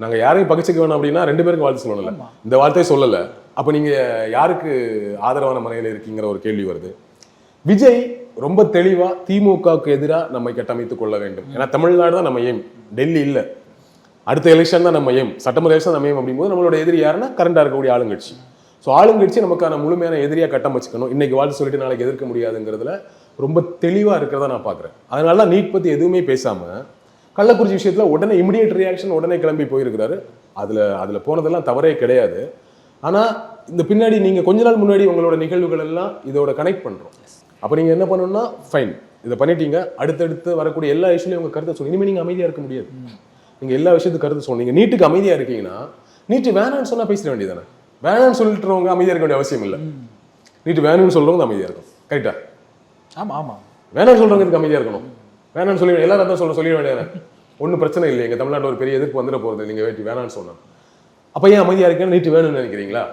நாங்க யாரையும் பகிச்சுக்க வேணும் அப்படின்னா 2 பேருக்கும் வாழ்த்து சொல்லணும்ல. இந்த வார்த்தையை சொல்லல, அப்ப நீங்க யாருக்கு ஆதரவான முறையில் இருக்கீங்கிற ஒரு கேள்வி வருது. விஜய் ரொம்ப தெளிவா திமுகவுக்கு எதிராக நம்மை கட்டமைத்துக் கொள்ள வேண்டும். ஏன்னா தமிழ்நாடு தான் நம்ம எய்ம், டெல்லி இல்லை. அடுத்த எலெக்ஷன் தான் நம்ம எய்ம், சட்டமன்ற எலெக்ஷன் நம்ம எய்ம். அப்படிங்கும்போது நம்மளோட எதிரி யாருன்னா கரண்டா இருக்கக்கூடிய ஆளுங்கட்சி. ஸோ ஆளுங்கட்சி நமக்கான முழுமையான எதிரியாக கட்டமைச்சுக்கணும். இன்னைக்கு வாழ்த்து சொல்லிட்டு நாளைக்கு எதிர்க்க முடியாதுங்கிறதுல ரொம்ப தெளிவாக இருக்கிறதா நான் பார்க்குறேன். அதனால தான் நீட் பற்றி எதுவுமே பேசாமல் கள்ளக்குறிச்சி விஷயத்தில் உடனே இமிடியேட் ரியாக்ஷன் உடனே கிளம்பி போயிருக்கிறாரு. அதில் போனதெல்லாம் தவறே கிடையாது. ஆனால் இந்த பின்னாடி நீங்கள் கொஞ்ச நாள் முன்னாடி உங்களோட நிகழ்வுகள் எல்லாம் இதோட கனெக்ட் பண்ணுறோம். அப்போ நீங்கள் என்ன பண்ணணும்னா ஃபைன், இதை பண்ணிட்டீங்க, அடுத்தடுத்து வரக்கூடிய எல்லா விஷயங்களையும் உங்கள் கருத்தை சொல்லணும். இனிமேல் நீங்கள் அமைதியாக இருக்க முடியாது. நீங்கள் எல்லா விஷயத்துக்கு கருத்து சொல்லணும். நீங்கள் நீட்டுக்கு அமைதியாக இருக்கீங்கன்னா நீட்டு வேணான்னு சொன்னால் பேசிட வேண்டியதானே. வேணான்னு சொல்லிட்டுறவங்க அமைதியாக இருக்க வேண்டிய அவசியம் இல்லை. நீட்டு வேணும்னு சொல்றவங்க அமைதியாக இருக்கும். கரெக்டா? ஆமாம் ஆமாம். வேணாம்னு சொல்றவங்க அமைதியாக இருக்கணும். வேணான்னு சொல்லி எல்லாரும் தான் சொல்லிட வேண்டியதானே. ஒன்றும் பிரச்சனை இல்லை, எங்கள் தமிழ்நாட்டில் ஒரு பெரிய எதிர்ப்பு வந்துட போகிறது நீங்கள் வேணான்னு சொன்னோம். அப்போ ஏன் அமைதியாக இருக்கேன்னு நீட்டு வேணும்னு நினைக்கிறீங்களா?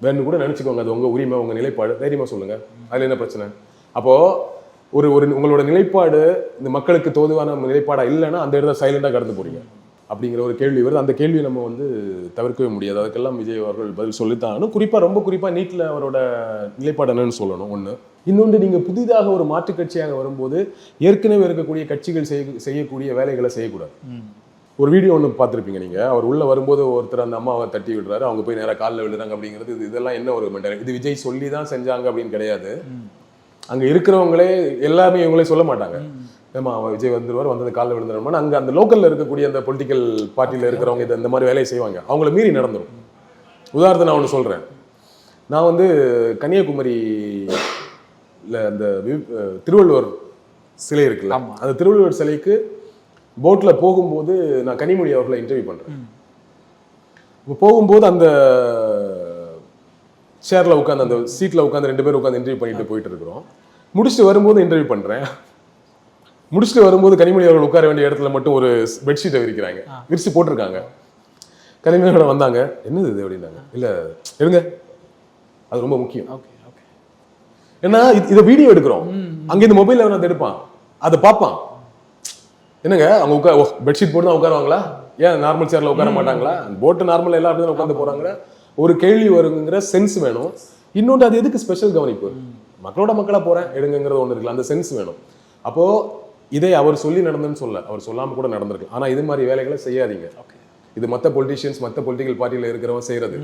வேணும்னு கூட நினச்சிக்கோங்க, அது உங்கள் உரிமை, உங்கள் நிலைப்பாடு, தைரியமாக சொல்லுங்கள். அதில் என்ன பிரச்சனை? அப்போது ஒரு உங்களோட நிலைப்பாடு இந்த மக்களுக்கு தோதுவான நிலைப்பாடாக இல்லைன்னா அந்த இடத்துல சைலண்டாக கடந்து போறீங்க அப்படிங்கிற ஒரு கேள்வி வருது. அந்த கேள்வியை நம்ம வந்து தவிர்க்கவே முடியாது. அதுக்கெல்லாம் விஜய் அவர்கள் பதில் சொல்லித்தான். ரொம்ப குறிப்பாக நீட்டில் அவரோட நிலைப்பாடு என்னன்னு சொல்லணும். ஒன்று. இன்னொன்று, நீங்கள் புதிதாக ஒரு மாற்றுக் கட்சியாக வரும்போது ஏற்கனவே இருக்கக்கூடிய கட்சிகள் செய்யக்கூடிய வேலைகளை செய்யக்கூடாது. ஒரு வீடியோ ஒன்று பார்த்துருப்பீங்க நீங்கள். அவர் உள்ள வரும்போது ஒருத்தர் அந்த அம்மாவை தட்டி விடுறாரு, அவங்க போய் நேராக காலில் விழுறாங்க அப்படிங்கிறது. இதெல்லாம் என்ன ஒரு மென்டாலிட்டி? இது விஜய் சொல்லி தான் செஞ்சாங்க அப்படின்னு கிடையாது. அங்கே இருக்கிறவங்களே எல்லாமே இவங்களே சொல்ல மாட்டாங்க. ஏமா விஜய் வந்துருவார், வந்தது காலில் விழுந்துருமா. அங்கே அந்த லோக்கலில் இருக்கக்கூடிய அந்த பொலிட்டிக்கல் பார்ட்டியில் இருக்கிறவங்க இந்த மாதிரி வேலையை செய்வாங்க. அவங்கள மீறி நடந்துடும். உதாரணத்தை நான் ஒன்று சொல்கிறேன். நான் வந்து கன்னியாகுமரியில் அந்த திருவள்ளுவர் சிலை இருக்குல்ல, அந்த திருவள்ளுவர் சிலைக்கு போட்டில் போகும்போது நான் கனிமொழி அவர்களை இன்டர்வியூ பண்ணுறேன். போகும்போது அந்த சேரில் உட்காந்து, அந்த சீட்டில் உட்காந்து 2 பேர் உட்காந்து இன்டர்வியூ பண்ணிட்டு போயிட்டு இருக்கிறோம். முடிச்சுட்டு வரும்போது இன்டர்வியூ பண்ணுறேன். முடிச்சுட்டு வரும்போது கனிமொழி அவர்கள் உட்கார வேண்டிய இடத்துல மட்டும் ஒரு பெட்ஷீட்டை விரிச்சு போட்டிருக்காங்க. கனிமொழியோட வந்தாங்க, என்னது இது அப்படின்னாங்க. இல்லை எடுங்க, அது ரொம்ப முக்கியம். ஏன்னா இதை வீடியோ எடுக்கிறோம், அங்கே இந்த மொபைல் அவன் அதை எடுப்பான், அதை பார்ப்பான். என்னங்க அவங்க பெட்ஷீட் போட்டு தான் உட்காருவாங்களா? ஏன் நார்மல் சேர்ல உட்கார மாட்டாங்களா? போட்டு நார்மல் எல்லாம் அப்படி தான் உட்காந்து போறாங்க. ஒரு கேள்வி வருங்கிற சென்ஸ் வேணும். இன்னொன்று, அது எதுக்கு ஸ்பெஷல் கவனிப்பு? மக்களோட மக்களாக போறேன் எடுங்கிறது ஒன்று இருக்குல்ல, அந்த சென்ஸ் வேணும். அப்போ இதை அவர் சொல்லி நடந்துன்னு அவர் சொல்லாமல் கூட நடந்திருக்கு. ஆனால் இது மாதிரி வேலைகளை செய்யாதீங்க. இது மற்ற பொலிட்டீஷியன்ஸ், மற்ற பொலிட்டிக்கல் பார்ட்டியில் இருக்கிறவங்க செய்யறது.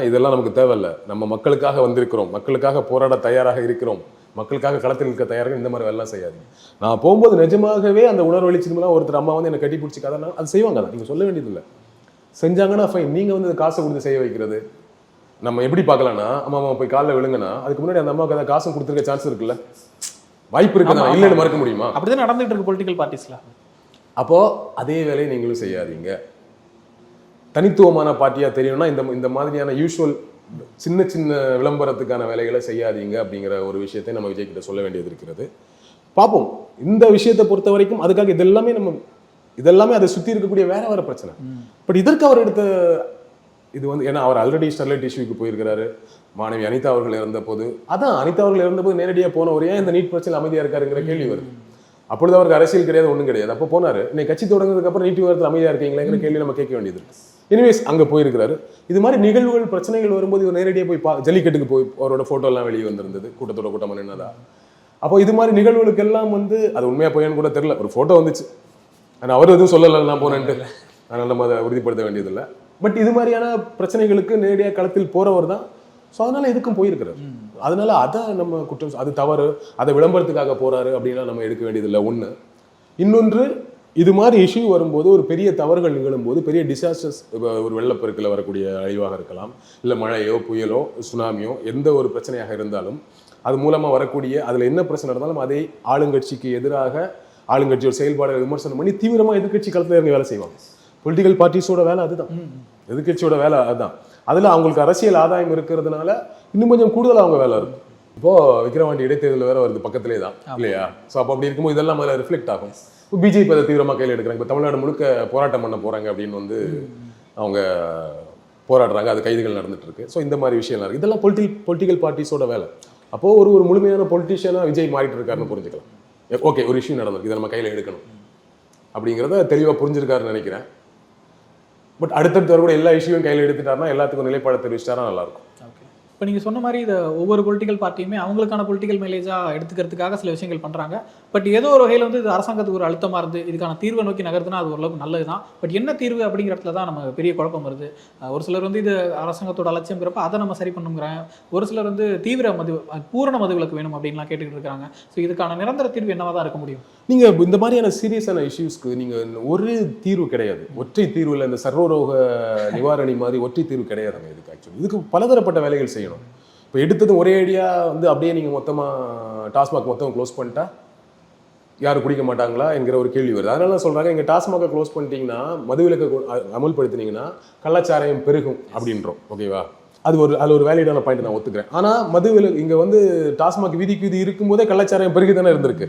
இதெல்லாம் நமக்கு தேவையில்லை. நம்ம மக்களுக்காக வந்திருக்கிறோம், மக்களுக்காக போராட தயாராக இருக்கிறோம், மக்களுக்காக களத்தில் இருக்க தயாராக இந்த மாதிரி வேலைலாம் செய்யாதீங்க. நான் போகும்போது நிஜமாகவே அந்த உணர்வழி சினிமாலாம் ஒருத்தர் அம்மா வந்து என்னை கட்டி பிடிச்சி கதை அது செய்வாங்க தான், நீங்கள் சொல்ல வேண்டியதில்லை. செஞ்சாங்கன்னா ஃபைன். நீங்கள் வந்து காசை கொடுத்து செய்ய வைக்கிறது நம்ம எப்படி பார்க்கலாம்னா, அம்மா அம்மா போய் காலில் விழுங்கன்னா அதுக்கு முன்னாடி அந்த அம்மாவுக்கு ஏதாவது காசும் கொடுத்துருக்க சான்ஸ் இருக்குல்ல, வாய்ப்பு இருக்குதா, இல்லைன்னு மறக்க முடியுமா? அப்படிதான் நடந்துட்டு இருக்கு பொலிட்டிக்கல் பார்ட்டிஸ்ல. அப்போ அதே வேலையை நீங்களும் செய்யாதீங்க. தனித்துவமான பார்ட்டியா தெரியணும்னா இந்த மாதிரியான யூஷுவல் சின்ன சின்ன விளம்பரத்துக்கான வேலைகளை செய்யாதீங்க அப்படிங்கிற ஒரு விஷயத்தை நம்ம விஜய் கிட்ட சொல்ல வேண்டியது இருக்கிறது. பார்ப்போம். இந்த விஷயத்தை பொறுத்த வரைக்கும் அதுக்காக இதெல்லாமே அதை சுற்றி இருக்கக்கூடிய வேற பிரச்சனை. பட் இதற்கு அவர் எடுத்த இது வந்து ஏன்னா அவர் ஆல்ரெடி ஸ்டெர்லைட் இஷ்யூக்கு போயிருக்கிறாரு. மாணவி அனிதா அவர்கள் இறந்த போது அனிதா அவர்கள் இறந்தபோது நேரடியாக போனவர் ஏன் இந்த நீட் பிரச்சனை அமைதியாக இருக்காருங்கிற கேள்வி வருது. அப்பொழுது அவருக்கு அரசியல் கிடையாது, ஒன்றும் கிடையாது. அப்போ போனார். இன்னைக்கு கட்சி தொடங்குறதுக்கு அப்புறம் நீட் விவரத்தில் அமைதியாக இருக்கீங்களேங்கிற கேள்வி நம்ம கேட்க வேண்டியது. எனிவேஸ் அங்கே போயிருக்கிறாரு. இது மாதிரி நிகழ்வுகள் பிரச்சனைகள் வரும்போது இவர் நேரடியாக போய் ஜல்லிக்கட்டுக்கு போய் அவரோட ஃபோட்டோலாம் வெளியே வந்திருந்தது, கூட்டத்தோட கூட்டமாக நின்னதா. அப்போ இது மாதிரி நிகழ்வுகளுக்கெல்லாம் வந்து அது உண்மையாக போயான்னு கூட தெரியல, ஒரு ஃபோட்டோ வந்துச்சு. ஆனால் அவர் எதுவும் சொல்லலை நான் போனேன்ட்டு, அதனால் நம்ம அதை உறுதிப்படுத்த வேண்டியதில்லை. பட் இது மாதிரியான பிரச்சனைகளுக்கு நேரடியாக களத்தில் போறவர் தான். ஸோ அதனால எதுக்கும் போயிருக்கிறார். அதனால அதை நம்ம குற்றம், அது தவறு, அதை விளம்பரத்துக்காக போறாரு அப்படின்னா நம்ம எடுக்க வேண்டியதில்லை. ஒன்று. இன்னொன்று, இது மாதிரி இஷ்யூ வரும்போது ஒரு பெரிய தவறுகள் நிகழும்போது, பெரிய டிசாஸ்டர்ஸ், ஒரு வெள்ளப்பெருக்கில் வரக்கூடிய அழிவாக இருக்கலாம், இல்லை மழையோ புயலோ சுனாமியோ எந்த ஒரு பிரச்சனையாக இருந்தாலும் அது மூலமாக வரக்கூடிய அதில் என்ன பிரச்சனை இருந்தாலும் அதை ஆளுங்கட்சிக்கு எதிராக ஆளுங்கட்சியோட செயல்பாடுகளை விமர்சனம் பண்ணி தீவிரமாக எதிர்கட்சி களத்தில் இறங்கி வேலை செய்வாங்க. பொலிட்டிக்கல் பார்ட்டிஸோட வேலை அதுதான், எதிர்கட்சியோட வேலை அதுதான். அதில் அவங்களுக்கு அரசியல் ஆதாயம் இருக்கிறதுனால இன்னும் கொஞ்சம் கூடுதலாக அவங்க வேலை இருக்கும். இப்போ விக்கிரவாண்டி இடைத்தேர்தல் வேற வருது பக்கத்திலே தான் இல்லையா? ஸோ அப்போ அப்படி இருக்கும்போது இதெல்லாம் அதில் ரிஃப்ளெக்ட் ஆகும். இப்போ பிஜேபி அதை தீவிரமாக கையில் எடுக்கிறாங்க. இப்போ தமிழ்நாடு முழுக்க போராட்டம் பண்ண போறாங்க அப்படின்னு வந்து அவங்க போராடுறாங்க, அது கைதுகள் நடந்துட்டு இருக்கு. ஸோ இந்த மாதிரி விஷயம்லாம் இருக்கு. இதெல்லாம் பொலிட்டிக்கல் பார்ட்டிஸோட வேலை. அப்போ ஒரு முழுமையான பொலிட்டிஷியனாக விஜய் மாறிட்டு இருக்காருன்னு புரிஞ்சுக்கலாம். ஓகே, ஒரு இஷ்யூ நடந்திருக்கு, இதை நம்ம கையில் எடுக்கணும் அப்படிங்கிறத தெளிவாக புரிஞ்சிருக்காருன்னு நினைக்கிறேன். பட் அடுத்தடுத்து கூட எல்லா இஷ்யூவும் கையில் எடுத்துட்டாருன்னா எல்லாத்துக்கும் நிலைப்பாடு தெரிவிச்சிட்டாரா நல்லாயிருக்கும். ஓகே, இப்போ நீங்கள் சொன்ன மாதிரி இதை ஒவ்வொரு பொலிட்டிக்கல் பார்ட்டியுமே அவங்களுக்கான பொலிட்டிக்கல் மைலேஜாக எடுத்துக்கிறதுக்காக சில விஷயங்கள் பண்ணுறாங்க. பட் ஏதோ ஒரு வகையில் வந்து இது அரசாங்கத்துக்கு ஒரு அழுத்தமாக இருந்து இதுக்கான தீர்வை நோக்கி நகர்த்துனா அது ஓரளவுக்கு நல்லது தான். பட் என்ன தீர்வு அப்படிங்கிற இடத்துல தான் நம்ம பெரிய குழப்பம் வருது. ஒரு சிலர் வந்து இது அரசாங்கத்தோட அலட்சியங்கிறப்ப அதை நம்ம சரி பண்ணுங்கிறாங்க. ஒரு சிலர் வந்து தீவிர பூரண மதுவிலக்கு வேணும் அப்படின்லாம் கேட்டுக்கிட்டு இருக்காங்க. ஸோ இதுக்கான நிரந்தர தீர்வு என்னவா தான் இருக்க முடியும்? நீங்கள் இந்த மாதிரியான சீரியஸான இஷ்யூஸ்க்கு நீங்கள் ஒரு தீர்வு கிடையாது, ஒற்றை தீர்வு இல்லை. இந்த சர்வரோக நிவாரணி மாதிரி ஒற்றை தீர்வு கிடையாதுங்க இதுக்கு. ஆக்சுவலி இதுக்கு பலதரப்பட்ட வேலைகள் செய்யணும். இப்போ எடுத்தது ஒரே ஐடியா வந்து அப்படியே நீங்கள் மொத்தமாக டாஸ்மாக் மொத்தம் க்ளோஸ் பண்ணிட்டா யாரும் குடிக்க மாட்டாங்களா என்கிற ஒரு கேள்வி வருது. அதனால சொல்கிறாங்க, இங்கே டாஸ்மாகை க்ளோஸ் பண்ணிட்டீங்கன்னா, மதுவிலக்கை அமல்படுத்தினீங்கன்னா கள்ளச்சாராயம் பெருகும் அப்படின்றோம். ஓகேவா? அதில் ஒரு வேலிடான பாயிண்ட் நான் ஒத்துக்கிறேன். ஆனால் மதுவிலக்கு இங்கே வந்து டாஸ்மாக் வீதிக்கு வீதி இருக்கும்போதே கள்ளச்சாராயம் பெருகி தானே இருந்திருக்கு.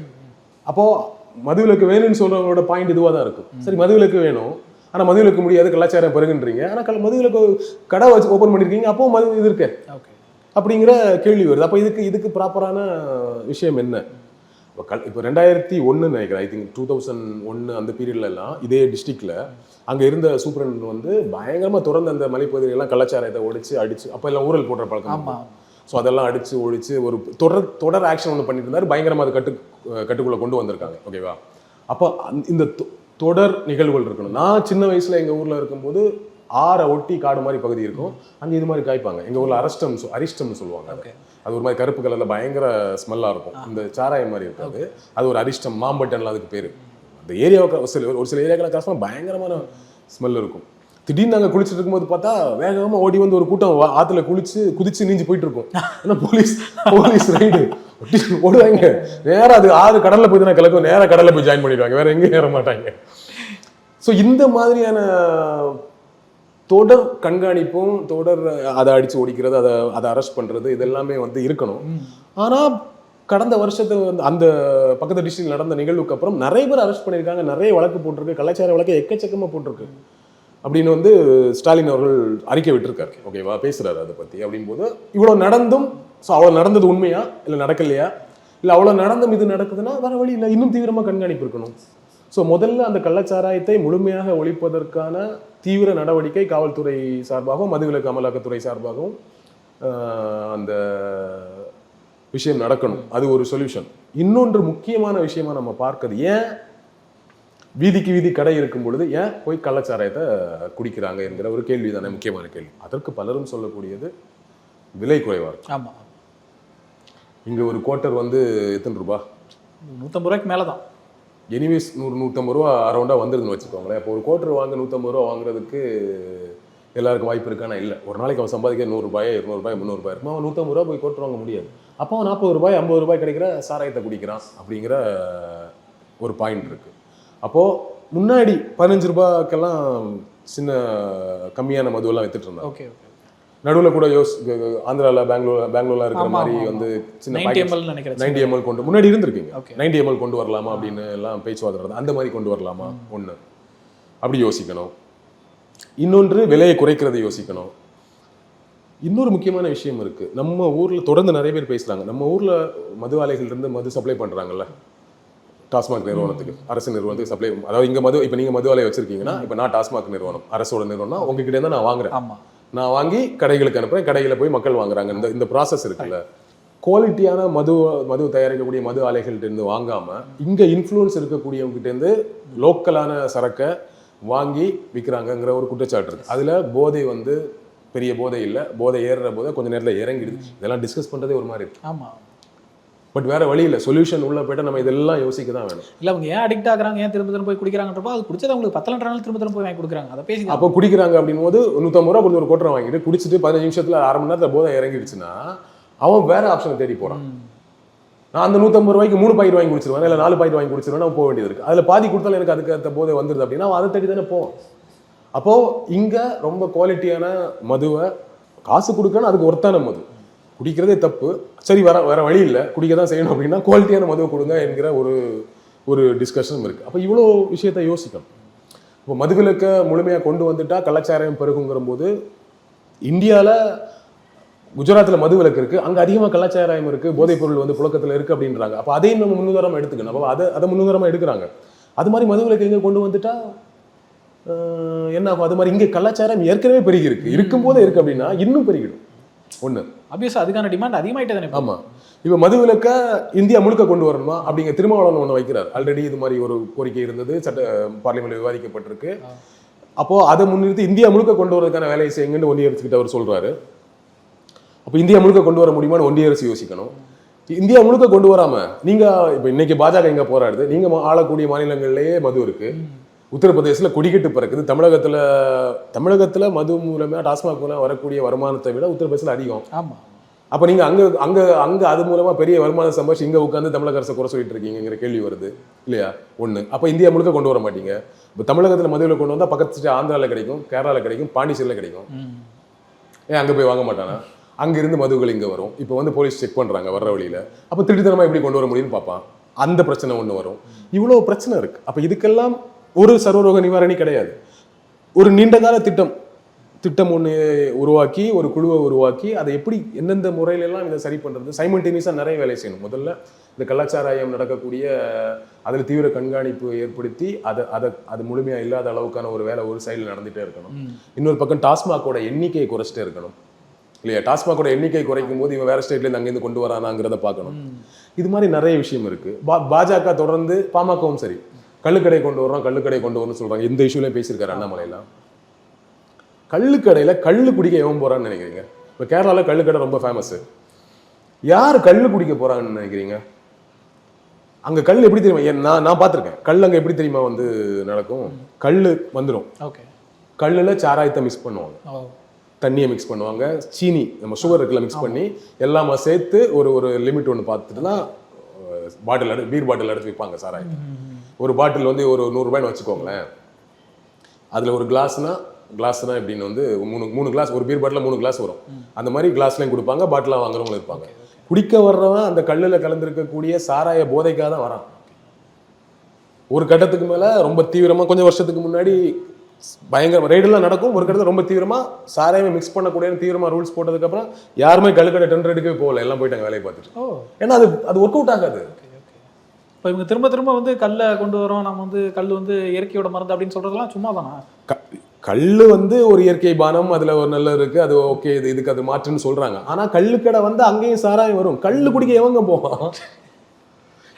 அப்போது மதுவிலக்கு வேணும்னு சொல்கிறவங்களோட பாயிண்ட் இதுவாக தான் இருக்கும். சரி, மதுவிலக்கு வேணும், ஆனால் மதுவிலக்கு முடியாது, கள்ளச்சாராயம் பெருகுன்றீங்க. ஆனால் மதுவிலக்கு கடை வச்சு ஓப்பன் பண்ணியிருக்கீங்க, அப்போ மது இது இருக்கு அப்படிங்கிற கேள்வி வருது. அப்போ இதுக்கு ப்ராப்பரான விஷயம் என்ன? இப்போ 2001 நினைக்கிறேன், ஐ திங்க் 2001 அந்த பீரியட்லாம் இதே டிஸ்ட்ரிக்டில் அங்கே இருந்த சூப்பரண்ட் வந்து பயங்கரமாக தொடர்ந்து அந்த மலைப்பகுதிகளெல்லாம் கள்ளச்சாராயத்தை அடிச்சு அப்போ எல்லாம் ஊழல் போடுற பழக்கம். ஸோ அதெல்லாம் அடிச்சு ஒழிச்சு ஒரு தொடர் ஆக்ஷன் ஒன்று பண்ணிட்டு இருந்தாரு. பயங்கரமாக அது கட்டுக்குள்ளே கொண்டு வந்திருக்காங்க. ஓகேவா? அப்போ இந்த தொடர் நிகழ்வுகள் இருக்கணும். நான் சின்ன வயசில் எங்கள் ஊரில் இருக்கும்போது ஆறை ஒட்டி காடு மாதிரி பகுதி இருக்கும், அங்கே இது மாதிரி காய்ப்பாங்க. எங்கள் ஊரில் அரிஷ்டம்னு சொல்லுவாங்க. அது ஒரு மாதிரி கருப்பு கலரில் பயங்கர ஸ்மெல்லாக இருக்கும். இந்த சாராயம் மாதிரி இருக்காது, அது ஒரு அரிஷ்டம், மாம்பட்டன்லாம் அதுக்கு பேர். அந்த ஏரியாவுக்கு ஒரு சில ஏரியாக்களை காசுனா பயங்கரமான ஸ்மெல் இருக்கும். திடீர்னு நாங்கள் குளிச்சுட்டு இருக்கும்போது பார்த்தா வேகமாக ஓடி வந்து ஒரு கூட்டம் ஆற்றுல குதிச்சு நீஞ்சி போயிட்டு இருக்கும். ஏன்னா போலீஸ் ரைடு ஓடுவாங்க நேராக. அது ஆறு கடலில் போய் தான் கிளக்கும், நேராக கடலில் போய் ஜாயின் பண்ணிடுவாங்க, வேற எங்கேயும் ஏற மாட்டாங்க. ஸோ இந்த மாதிரியான தொடர் கண்காணிப்பும் தொடர் அதை அடித்து ஓடிக்கிறது, அதை அரெஸ்ட் பண்ணுறது, இதெல்லாமே வந்து இருக்கணும். ஆனால் கடந்த வருஷத்தை வந்து அந்த பக்கத்து டிஸ்ட்ரிக்ட் நடந்த நிகழ்வுக்கு அப்புறம் நிறைய பேர் அரெஸ்ட் பண்ணியிருக்காங்க, நிறைய வழக்கு போட்டிருக்கு, கலாச்சார வழக்கு எக்கச்சக்கமாக போட்டிருக்கு அப்படின்னு வந்து ஸ்டாலின் அவர்கள் அறிக்கை விட்டுருக்காரு. ஓகேவா? பேசுறாரு அதை பற்றி. அப்படிங்கும்போது இவ்வளோ நடந்தும், ஸோ அவ்வளோ நடந்தது உண்மையா இல்லை நடக்கலையா, இல்லை அவ்வளோ நடந்தும் இது நடக்குதுன்னா வர வழி இல்லை, இன்னும் தீவிரமாக கண்காணிப்பு இருக்கணும். ஸோ முதல்ல அந்த கள்ளச்சாராயத்தை முழுமையாக ஒழிப்பதற்கான தீவிர நடவடிக்கை காவல்துறை சார்பாகவும் மதுவிலக்கு அமலாக்கத்துறை சார்பாகவும் அந்த விஷயம் நடக்கணும். அது ஒரு சொல்யூஷன். இன்னொன்று முக்கியமான விஷயமா நம்ம பார்க்கறது, ஏன் வீதிக்கு வீதி கடை இருக்கும் பொழுது ஏன் போய் கள்ளச்சாராயத்தை குடிக்கிறாங்க என்கிற ஒரு கேள்வி தானே முக்கியமான கேள்வி. அதற்கு பலரும் சொல்லக்கூடியது விலை குறைவா இருக்கும். ஆமாம், இங்கே ஒரு குவார்ட்டர் வந்து எத்தனை ரூபா? 150 ரூபாய்க்கு மேலே தான். எனிவேஸ் 100-150 ரூபா அரௌண்டாக வந்துருதுன்னு வச்சுக்கோங்களேன். இப்போ ஒரு குவார்ட்டர் வாங்க 150 ரூபா வாங்குறதுக்கு எல்லாருக்கும் வாய்ப்பு இருக்கானா? இல்லை. ஒரு நாளைக்கு அவன் சம்பாதிக்க 100 ரூபாய் 200 ரூபாய் 300 ரூபாய் இருக்கும். அவன் 150 ரூபா போய் குவார்ட்டர் வாங்க முடியாது. அப்போ அவன் 40 ரூபாய் 50 ரூபாய் கிடைக்கிற சாராயத்தை குடிக்கிறான் அப்படிங்கிற ஒரு பாயிண்ட் இருக்கு. அப்போது முன்னாடி 15 ரூபாய்க்கெல்லாம் சின்ன கம்மியான மதுவெல்லாம் வித்துட்டு இருந்தாங்க. Okay okay. நடுவில் கூட ஆந்திராவில் பெங்களூர்ல இருக்கிற மாதிரி வந்து சின்ன 90 ml நினைக்கிறேன். 90 ml கொண்டு முன்னாடி இருந்திருக்கீங்க. 90 ml கொண்டு வரலாமா அப்படின்னு எல்லாம் பேச்சுவார்த்தை, அந்த மாதிரி கொண்டு வரலாமா ஒன்று அப்படி யோசிக்கணும். இன்னொன்று விலையை குறைக்கிறதை யோசிக்கணும். இன்னொரு முக்கியமான விஷயம் இருக்கு. நம்ம ஊர்ல தொடர்ந்து நிறைய பேர் பேசுறாங்க. நம்ம ஊர்ல மது ஆலைகள் இருந்து மது சப்ளை பண்றாங்கல்ல, டாஸ்மாக் நிறுவனத்துக்கு, அரசு நிறுவனத்துக்கு சப்ளை. அதாவது இங்க மது, இப்போ நீங்க மது ஆலை வச்சிருக்கீங்கன்னா, இப்போ நான் டாஸ்மாக் நிறுவனம், அரசோட நிறுவனம், உங்ககிட்ட இருந்தா நான் வாங்குறேன். ஆமா. நான் வாங்கி கடைகளுக்கு அனுப்புறேன், கடைகளை போய் மக்கள் வாங்குறாங்க. இந்த ப்ராசஸ் இருக்குல்ல, குவாலிட்டியான மது தயாரிக்கக்கூடிய மது ஆலைகள்ட்ட இருந்து வாங்காம இங்க இன்ஃப்ளூயன்ஸ் இருக்கக்கூடியவங்க கிட்ட இருந்து லோக்கலான சரக்கை வாங்கி விற்கிறாங்கங்கிற ஒரு குற்றச்சாட்டு இருக்கு. அதுல போதை வந்து பெரிய போதை இல்லை, போதை ஏறுற போதை கொஞ்சம் நேரத்தில் இறங்கிடுது. இதெல்லாம் டிஸ்கஸ் பண்றதே ஒரு மாதிரி இருக்கு. ஆமா. பட் வேற வழி இல்லை, சொல்யூஷன் உள்ள போயிட்டா நம்ம இதெல்லாம் யோசிக்க தான் வேணும். இல்லை அவங்க ஏன் அடிக்ட் ஆகுறாங்க, ஏன் திரும்ப திரும்ப போய் குடிக்கிறாங்கன்றப்போ அது குடிச்சது அவங்களுக்கு பத்தலன்றாலும் திரும்ப திரும்ப போய் வாங்கி கொடுக்குறாங்க. அதை பேசி அப்போ குடிக்கிறாங்க அப்படின் போது 150 ரூபா கொடுத்து ஒரு கோட்டரை வாங்கிட்டு குடிச்சிட்டு 15 நிமிஷத்துல 1/2 மணி நேரத்தில் போதை இறங்கிடுச்சுன்னா அவன் வேற ஆப்ஷனை தேடி போறான். நான் அந்த 150 ரூபாய்க்கு 3 பாக்கெட் வாங்கி குடிச்சிருவேன், இல்லை 4 பாக்கெட் வாங்கி குடிச்சிருவேன், அவன் போக வேண்டியது இருக்கு. அதில் பாதி கொடுத்தாலும் எனக்கு அதுக்கு அந்த போதை வந்துருது அப்படின்னா அவன் அதை தேடி தானே போவான். அப்போ இங்க ரொம்ப குவாலிட்டியான மதுவை காசு கொடுக்கணும், அதுக்கு ஒர்த்தான மது குடிக்கிறதே தப்பு, சரி வேற வழி இல்லை குடிக்க தான் செய்யணும் அப்படின்னா குவாலிட்டியான மதுவை கொடுங்க என்கிற ஒரு டிஸ்கஷனும் இருக்கு. அப்போ இவ்வளோ விஷயத்த யோசிக்கணும். இப்போ மதுவிலக்கை முழுமையாக கொண்டு வந்துட்டா கலாச்சாரம் பெருகுங்கிற போது இந்தியாவில் குஜராத்தில் மதுவிலக்கு இருக்கு, அங்கே அதிகமாக கலாச்சாரம் இருக்கு, போதைப் பொருள் வந்து புழக்கத்தில் இருக்கு அப்படின்றாங்க. அப்போ அதையும் நம்ம முன்னுதாரணமாக எடுத்துக்கணும். அப்போ அதை முன்னுதாரணமாக எடுக்கிறாங்க. அது மாதிரி மதுவிலக்கு எங்கே கொண்டு வந்துட்டா என்ன ஆகும்? அது மாதிரி இங்கே கலாச்சாரம் ஏற்கனவே பெருகி இருக்கு, இருக்கும்போதே இருக்கு அப்படின்னா இன்னும் பெருகிடும். ஒன்று ஆப்வியஸாக அதுக்கான டிமாண்ட் அதிகமாயிட்டே தானே. ஆமாம். இப்போ மதுவிலக்க இந்தியா முழுக்க கொண்டு வரணுமா அப்படிங்கிற திருமாவளவன் ஒன்று வைக்கிறார். ஆல்ரெடி இது மாதிரி ஒரு கோரிக்கை இருந்தது, பார்லிமெண்ட்ல விவாதிக்கப்பட்டிருக்கு. அப்போ அதை முன்னிறுத்தி இந்தியா முழுக்க கொண்டு வரதுக்கான வேலையை செய்யுங்கன்னு ஒன்றிய அரசுக்கிட்ட அவர் சொல்றாரு. அப்போ இந்தியா முழுக்க கொண்டு வர முடியுமான்னு ஒன்றிய அரசு யோசிக்கணும். இந்தியா முழுக்க கொண்டு வராம நீங்க இப்போ இன்னைக்கு பாஜக எங்க போராடுது, நீங்க ஆளக்கூடிய மாநிலங்கள்லயே மது இருக்கு. உத்தரப்பிரதேசத்தில் கொடிக்கட்டு பிறக்குது. தமிழகத்துல மது மூலமா டாஸ்மாக் மூலம் வரக்கூடிய வருமானத்தை விட உத்தரப்பிரதேசத்தில் அதிகம். ஆமா. அப்போ நீங்க அங்க அது மூலமா பெரிய வருமானம் சம்பாதிச்சு இங்க உட்காந்து தமிழக அரசை குறை சொல்லிட்டு இருக்கீங்கிற கேள்வி வருது இல்லையா? ஒண்ணு. அப்போ இந்தியா முழுக்க கொண்டு வர மாட்டீங்க. இப்போ தமிழகத்துல மதுவில் கொண்டு வந்தா பக்கத்து ஆந்திரால கிடைக்கும், கேரளால கிடைக்கும், பாண்டிச்சேரியில கிடைக்கும். ஏன் அங்க போய் வாங்க மாட்டானா? அங்க இருந்து மதுகள் இங்க வரும். இப்போ வந்து போலீஸ் செக் பண்றாங்க வர்ற வழியில. அப்போ திருட்டுத்தனமா எப்படி கொண்டு வர முடியும்னு பார்ப்பான். அந்த பிரச்சனை ஒண்ணு வரும். இவ்வளவு பிரச்சனை இருக்கு. அப்ப இதுக்கெல்லாம் ஒரு சர்வரோக நிவாரணி கிடையாது. ஒரு நீண்டகால திட்டம் ஒன்று உருவாக்கி, ஒரு குழுவை உருவாக்கி அதை எப்படி எந்தெந்த முறையிலெல்லாம் இதை சரி பண்ணுறது, சைமல்டேனியஸாக நிறைய வேலை செய்யணும். முதல்ல இந்த கலாச்சாரம் நடக்கக்கூடிய அதில் தீவிர கண்காணிப்பு ஏற்படுத்தி அது முழுமையாக இல்லாத அளவுக்கான ஒரு வேலை ஒரு சைடில் நடந்துகிட்டே இருக்கணும். இன்னொரு பக்கம் டாஸ்மாகோட எண்ணிக்கையை குறைச்சிட்டே இருக்கணும் இல்லையா? டாஸ்மாகோட எண்ணிக்கை குறைக்கும் போது இவன் வேற ஸ்டேட்லேருந்து அங்கேருந்து கொண்டு வரானாங்கிறத பார்க்கணும். இது மாதிரி நிறைய விஷயம் இருக்கு. பாஜக தொடர்ந்து, பாமகவும் சரி, கள்ளுக்கடை கொண்டு வரணும்னு சொல்றாங்க. இந்த இஷ்யூலையும் பேசியிருக்காரு அண்ணாமலைலாம். கள்ளுக்கடையில கள்ளு குடிக்க எவன் போறான்னு நினைக்கிறீங்க? இப்போ கேரளாவில் கள்ளுக்கடை ரொம்ப ஃபேமஸ். யார் கள்ளு குடிக்க போறாங்கன்னு நினைக்கிறீங்க? அங்க கல் எப்படி தெரியுமா? நான் பார்த்துருக்கேன். கல் அங்க எப்படி தெரியுமா வந்து நடக்கும்? கல்லு வந்துடும். கல்லுல சாராயத்தை மிக்ஸ் பண்ணுவாங்க, தண்ணியை மிக்ஸ் பண்ணுவாங்க, சீனி நம்ம சுகர் இருக்குல்ல மிக்ஸ் பண்ணி எல்லாமே சேர்த்து ஒரு லிமிட் ஒன்று பார்த்துட்டு தான் பீர் பாட்டில் எடுத்து விற்பாங்க சாராயத்தை. ஒரு பாட்டில் வந்து ஒரு 100 ரூபாய்னு வச்சுக்கோங்களேன். அதில் ஒரு கிளாஸ்னா எப்படின்னு வந்து 3 கிளாஸ், ஒரு பீர் பாட்டில் 3 கிளாஸ் வரும். அந்த மாதிரி கிளாஸ்லையும் கொடுப்பாங்க, பாட்டிலாக வாங்குறவங்களும் இருப்பாங்க. குடிக்க வர்றவன் அந்த கல்லில் கலந்துருக்கக்கூடிய சாராய போதைக்காக தான் வரான். ஒரு கட்டத்துக்கு மேலே ரொம்ப தீவிரமாக, கொஞ்சம் வருஷத்துக்கு முன்னாடி பயங்கர ரெய்டெல்லாம் நடக்கும். ஒரு கட்டத்தில் ரொம்ப தீவிரமாக சாராயமே மிக்ஸ் பண்ணக்கூடியன்னு தீவிரமாக ரூல்ஸ் போட்டதுக்கப்புறம் யாருமே கல்லுக்கடை டெண்டர் எடுக்கவே போகல, எல்லாம் போயிட்டாங்க வேலையை பார்த்துட்டு. ஏன்னா அது ஒர்க் அவுட் ஆகாது. இப்போ இவங்க திரும்ப வந்து கல்லை கொண்டு வரோம், நம்ம வந்து கல் வந்து இயற்கையோட மருந்து அப்படின்னு சொல்றதெல்லாம் சும்மா தானா? கல் வந்து ஒரு இயற்கை பானம், அதுல ஒரு நல்ல இருக்கு, அது ஓகே, இதுக்கு அது மாற்றுன்னு சொல்றாங்க. ஆனா கல்லுக்கடை வந்து அங்கேயும் சாராயம் வரும். கல்லு குடிக்க எவங்க போவான்?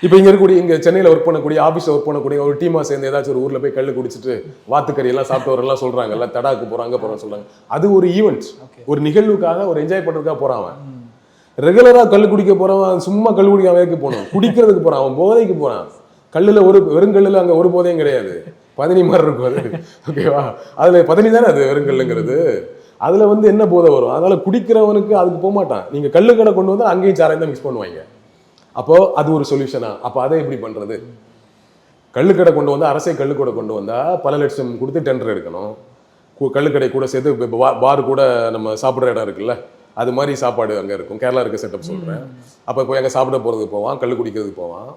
இப்போ இங்க சென்னையில் ஒர்க் பண்ணக்கூடிய, ஆஃபீஸில் ஒர்க் பண்ணக்கூடிய ஒரு டீமா சேர்ந்து ஏதாச்சும் ஒரு ஊர்ல போய் கல்லு குடிச்சிட்டு வாத்துக்கறி எல்லாம் சாப்பிட்டு வரலாம் சொல்றாங்கல்ல, தடாக்கு போறாங்க சொல்றாங்க. அது ஒரு ஈவெண்ட், ஒரு நிகழ்வுக்காக, ஒரு என்ஜாய் பண்றதுக்காக போறாங்க. ரெகுலராக கல் குடிக்க போறவன் சும்மா கல் குடிக்காம வைக்க போகணும், குடிக்கிறதுக்கு போறான், அவன் போதைக்கு போறான். கல்லுல வெறுங்கல்லுல அங்க ஒரு போதையும் கிடையாது, பதினி மாதிரி இருக்கும் அது. ஓகேவா, அதுல பதினி தானே அது வெறுங்கல்லுங்கிறது. அதுல என்ன போதை வரும்? அதனால குடிக்கிறவனுக்கு அதுக்கு போக மாட்டான். நீங்க கல்லு கடை கொண்டு வந்தா அங்கேயும் சாராயம் தான் மிக்ஸ் பண்ணுவாங்க. அப்போ அது ஒரு சொல்யூஷனா? அப்போ அதை எப்படி பண்றது? கள்ளுக்கடை கொண்டு வந்தா, அரசை கள்ளுக்கடை கொண்டு வந்தா பல லட்சம் கொடுத்து டெண்டர் எடுக்கணும். கள்ளுக்கடை கூட சேர்த்து பார் கூட நம்ம சாப்பிட்ற இடம் இருக்குல்ல, அது மாதிரி சாப்பாடு அங்கே இருக்கும். கேரளா இருக்க செட்டப் சொல்கிறேன். அப்போ போய் அங்கே சாப்பிட போகிறதுக்கு போவான், கல் குடிக்கிறதுக்கு போவான்.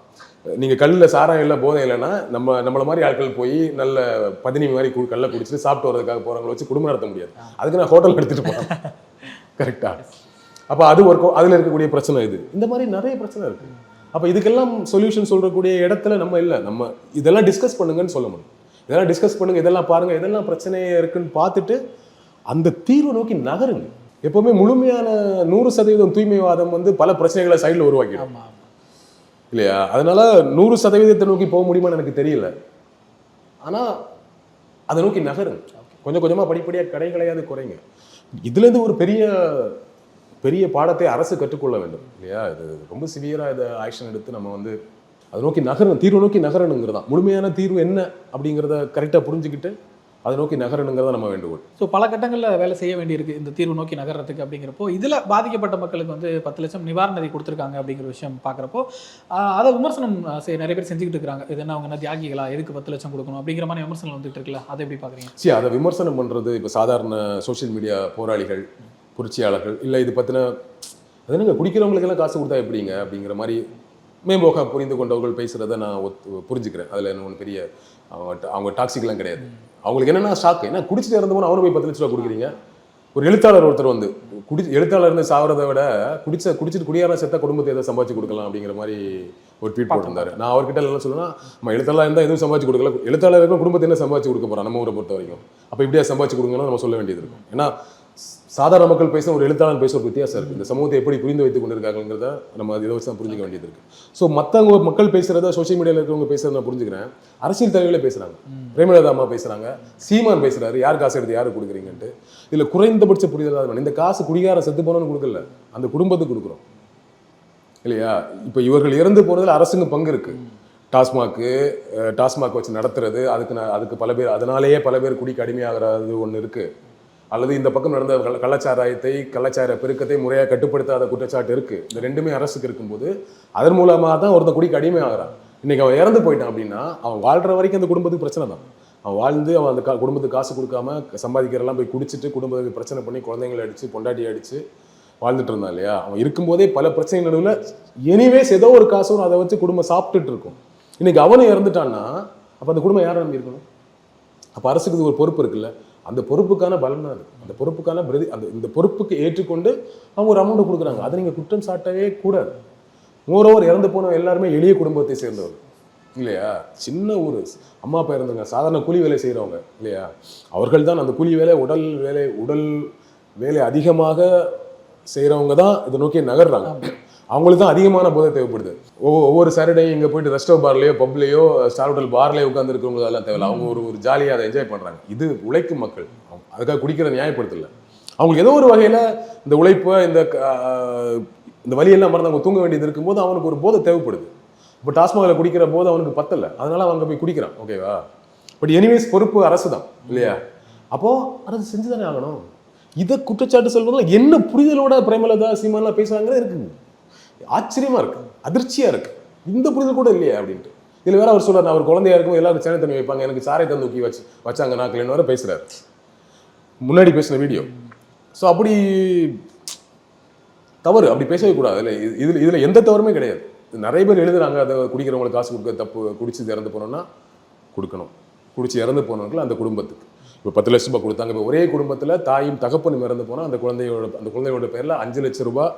நீங்கள் கல்லில் சாரம் இல்லை, போதை இல்லைன்னா நம்மளை மாதிரி ஆட்கள் போய் நல்ல பதினி மாதிரி கல்லை குடிச்சிட்டு சாப்பிட்டு வரதுக்காக போகிறவங்களை வச்சு குடும்பம் நடத்த முடியாது. அதுக்கு நான் ஹோட்டல் எடுத்துகிட்டு போகிறேன். கரெக்டா? அப்போ அது ஒரு அதில் இருக்கக்கூடிய பிரச்சனை இது. இந்த மாதிரி நிறைய பிரச்சனை இருக்குது. அப்போ இதுக்கெல்லாம் சொல்யூஷன் சொல்கிறக்கூடிய இடத்துல நம்ம இல்லை. நம்ம இதெல்லாம் டிஸ்கஸ் பண்ணுங்கன்னு சொல்ல முடியும். இதெல்லாம் டிஸ்கஸ் பண்ணுங்க, இதெல்லாம் பாருங்க, இதெல்லாம் பிரச்சனையே இருக்குன்னு பார்த்துட்டு அந்த தீர்வு நோக்கி நகருங்க. எப்பவுமே முழுமையான 100% தூய்மைவாதம் பல பிரச்சனைகளை சைடில் உருவாக்கிடும் இல்லையா? அதனால 100% நோக்கி போக முடியுமான்னு எனக்கு தெரியல. ஆனால் அதை நோக்கி நகருங்க. கொஞ்சம் கொஞ்சமாக படிப்படியாக கடைகளையாவது குறைங்க. இதுலேருந்து ஒரு பெரிய பாடத்தை அரசு கற்றுக்கொள்ள வேண்டும் இல்லையா? இது ரொம்ப சிவியராக இதை ஆக்ஷன் எடுத்து நம்ம அதை நோக்கி நகரணும், தீர்வு நோக்கி நகரணுங்கிறதா. முழுமையான தீர்வு என்ன அப்படிங்கிறத கரெக்டாக புரிஞ்சுக்கிட்டு அதை நோக்கி நகரணுங்கிறத நம்ம வேண்டுகோள். ஸோ பல கட்டங்களில் வேலை செய்ய வேண்டியிருக்கு இந்த தீர்வு நோக்கி நகர்றதுக்கு. அப்படிங்கிறப்போ இதில் பாதிக்கப்பட்ட மக்களுக்கு 10 லட்சம் நிவாரண நிதி கொடுத்துருக்காங்க அப்படிங்கிற விஷயம் பார்க்குறப்போ அதை விமர்சனம் நிறைய பேர் செஞ்சுக்கிட்டு இருக்காங்க. இது என்ன, அவங்க என்ன தியாகிகளா, எதுக்கு 10 லட்சம் கொடுக்கணும் அப்படிங்கிற மாதிரி விமர்சனம் வந்துட்டு இருக்குல்ல, அதை எப்படி பார்க்குறீங்க? சரி, அதை விமர்சனம் பண்ணுறது இப்போ சாதாரண சோஷியல் மீடியா போராளிகள், புரட்சியாளர்கள், இல்லை இது பற்றின அது குடிக்கிறவங்களுக்கெல்லாம் காசு கொடுத்தா எப்படிங்க அப்படிங்கிற மாதிரி மேம்போக புரிந்து கொண்டவர்கள் பேசுகிறத நான் புரிஞ்சுக்கிறேன். அதில் என்ன ஒன்று பெரிய அவங்க டாக்ஸிக்லாம் கிடையாது. அவங்களுக்கு என்னென்னா ஷாக்கு, என்ன குடிச்சிட்டு இறந்து போனால் அவனு போய் 10 லட்ச ரூபா கொடுக்குறீங்க. ஒரு எழுத்தாளர் ஒருத்தர் எழுத்தாளர்னு சாவறதை விட குடிச்சிட்டு குடியார செத்த குடும்பத்தை எதை சம்பாதிச்சு கொடுக்கலாம் அப்படிங்கிற மாதிரி ஒரு ட்வீட் போட்டிருந்தாரு. நான் அவர்கிட்ட என்ன சொல்லுன்னா, நம்ம எழுத்தாளர் இருந்தால் எதுவும் சம்பாதிச்சு கொடுக்கல, எழுத்தாளர்கள் குடும்பத்தை என்ன சம்பாதிச்சு கொடுக்க போகிறோம் நம்ம ஊரை பொறுத்த வரைக்கும். அப்போ இப்படியா சம்பாதிச்சு கொடுங்கன்னு நம்ம சொல்ல வேண்டியது இருக்கும். ஏன்னா சாதாரண மக்கள் பேச ஒரு எழுத்தாளர் பேச ஒரு வித்தியாசம் இருக்குது. இந்த சமூகத்தை எப்படி புரிந்து வைத்துக் கொண்டிருக்காங்கிறத நம்ம இதை வச்சு தான் புரிஞ்சிக்க வேண்டியது இருக்குது. ஸோ மற்றவங்க மக்கள் பேசுகிறத, சோஷியல் மீடியாவில் இருக்கிறவங்க பேசுகிறத நான் புரிஞ்சுக்கிறேன். அரசியல் தலைவர்களே பேசுகிறாங்க, பிரேமலதா அம்மா பேசுகிறாங்க, சீமான் பேசுகிறாரு, யார் காசு எடுத்து யாருக்கு கொடுக்குறீங்கன்ட்டு. இதில் குறைந்தபட்ச புரிதல் தான். இந்த காசு குடிகார செத்து போனோன்னு கொடுக்கல, அந்த குடும்பத்துக்கு கொடுக்குறோம் இல்லையா? இப்போ இவர்கள் இறந்து போனதில் அரசுங்க பங்கு இருக்குது. டாஸ்மாக் வச்சு நடத்துறது, அதுக்கு பல பேர், அதனாலேயே பல பேர் குடிக்கு அடிமையாகிறது ஒன்று இருக்குது. அல்லது இந்த பக்கம் நடந்த கள்ளச்சார பெருக்கத்தை முறையாக கட்டுப்படுத்தாத குற்றச்சாட்டு இருக்குது. இந்த ரெண்டுமே அரசுக்கு இருக்கும்போது அதன் மூலமாக தான் ஒருத்தன் குடிக்கு அடிமை ஆகிறான். இன்றைக்கி அவன் இறந்து போயிட்டான் அப்படின்னா அவன் வாழ்கிற வரைக்கும் அந்த குடும்பத்துக்கு பிரச்சனை தான். அவன் வாழ்ந்து அவன் அந்த குடும்பத்துக்கு காசு கொடுக்காம சம்பாதிக்கிறெல்லாம் போய் குடிச்சிட்டு குடும்பத்துக்கு பிரச்சனை பண்ணி குழந்தைங்களை அடித்து பொண்டாட்டி அடித்து வாழ்ந்துட்டு இருந்தான் இல்லையா? அவன் இருக்கும்போதே பல பிரச்சனை நடுவில் எனிவேஸ் ஏதோ ஒரு காசும் அதை வச்சு குடும்பம் சாப்பிட்டுட்டு இருக்கும். இன்றைக்கி அவனும் இறந்துட்டான்னா அப்போ அந்த குடும்பம் யாரை நம்பி இருக்கணும்? அப்போ அரசுக்கு ஒரு பொறுப்பு இருக்குல்ல, அந்த பொறுப்புக்கான பலன் அது. அந்த பொறுப்புக்கான இந்த பொறுப்புக்கு ஏற்றுக்கொண்டு அவங்க ஒரு அமௌண்ட் கொடுக்குறாங்க. அதை நீங்கள் குற்றம் சாட்டவே கூடாது. மோரோவர் இறந்து போன எல்லாருமே எளிய குடும்பத்தை சேர்ந்தவர் இல்லையா? சின்ன ஊர், அம்மா அப்பா இறந்தவங்க, சாதாரண கூலி வேலை செய்கிறவங்க இல்லையா? அவர்கள் தான் அந்த கூலி வேலை, உடல் வேலை அதிகமாக செய்கிறவங்க தான் இதை நோக்கி நகர்றாங்க. அவங்களுக்கு தான் அதிகமான போதை தேவைப்படுது. ஒவ்வொரு சாட்டர்டேயும் இங்கே போயிட்டு ரெஸ்டோ பார்லையோ பப்லையோ ஸ்டார் ஹோட்டல் பார்லையோ உட்காந்து இருக்கிறவங்க அதெல்லாம் தேவையில்ல. அவங்க ஒரு ஜாலியாக அதை என்ஜாய் பண்ணுறாங்க. இது உழைக்கும் மக்கள், அதுக்காக குடிக்கிறத நியாயப்படுத்தல. அவங்களுக்கு ஏதோ ஒரு வகையில் இந்த உழைப்பை இந்த வழியெல்லாம் மறந்து அவங்க தூங்க வேண்டியது இருக்கும்போது அவனுக்கு ஒரு போதை தேவைப்படுது. இப்போ டாஸ்மாகில் குடிக்கிற போது அவனுக்கு பத்தலை, அதனால அவங்க போய் குடிக்கிறான். ஓகேவா? பட் எனிவேஸ் பொறுப்பு அரசு தான் இல்லையா? அப்போது அரசு செஞ்சு தானே ஆகணும். இதை குற்றச்சாட்டு சொல்றதுல என்ன புரிதலோட பிரேமலதா சீமான்லாம் பேசுறாங்கிறது இருக்குது. ஆச்சரியமா இருக்கு, அதிர்ச்சியா இருக்கு. இந்த புரிதல் கூட இல்லையா அப்படின்ட்டு. இதுல வேற அவர் சொல்றாரு, அவர் குழந்தையா இருக்கும் எல்லாரும் சேனை தண்ணி வைப்பாங்க, எனக்கு சாரை தந்து ஊக்கி வச்சாங்க நாக்கில் வர பேசுறாரு, முன்னாடி பேசின வீடியோ. ஸோ அப்படி தவறு, அப்படி பேசவே கூடாது. இதுல எந்த தவறுமே கிடையாது. நிறைய பேர் எழுதுறாங்க, அதை குடிக்கிறவங்களுக்கு காசு கொடுக்க தப்பு, குடிச்சு இறந்து போனோம்னா கொடுக்கணும், குடிச்சு இறந்து போனவர்கள் அந்த குடும்பத்துக்கு இப்போ 10 லட்ச ரூபாய் கொடுத்தாங்க. இப்போ ஒரே குடும்பத்தில் தாயும் தகப்பனும் இறந்து போனால் அந்த குழந்தையோட பேரில் 5 லட்ச ரூபாய்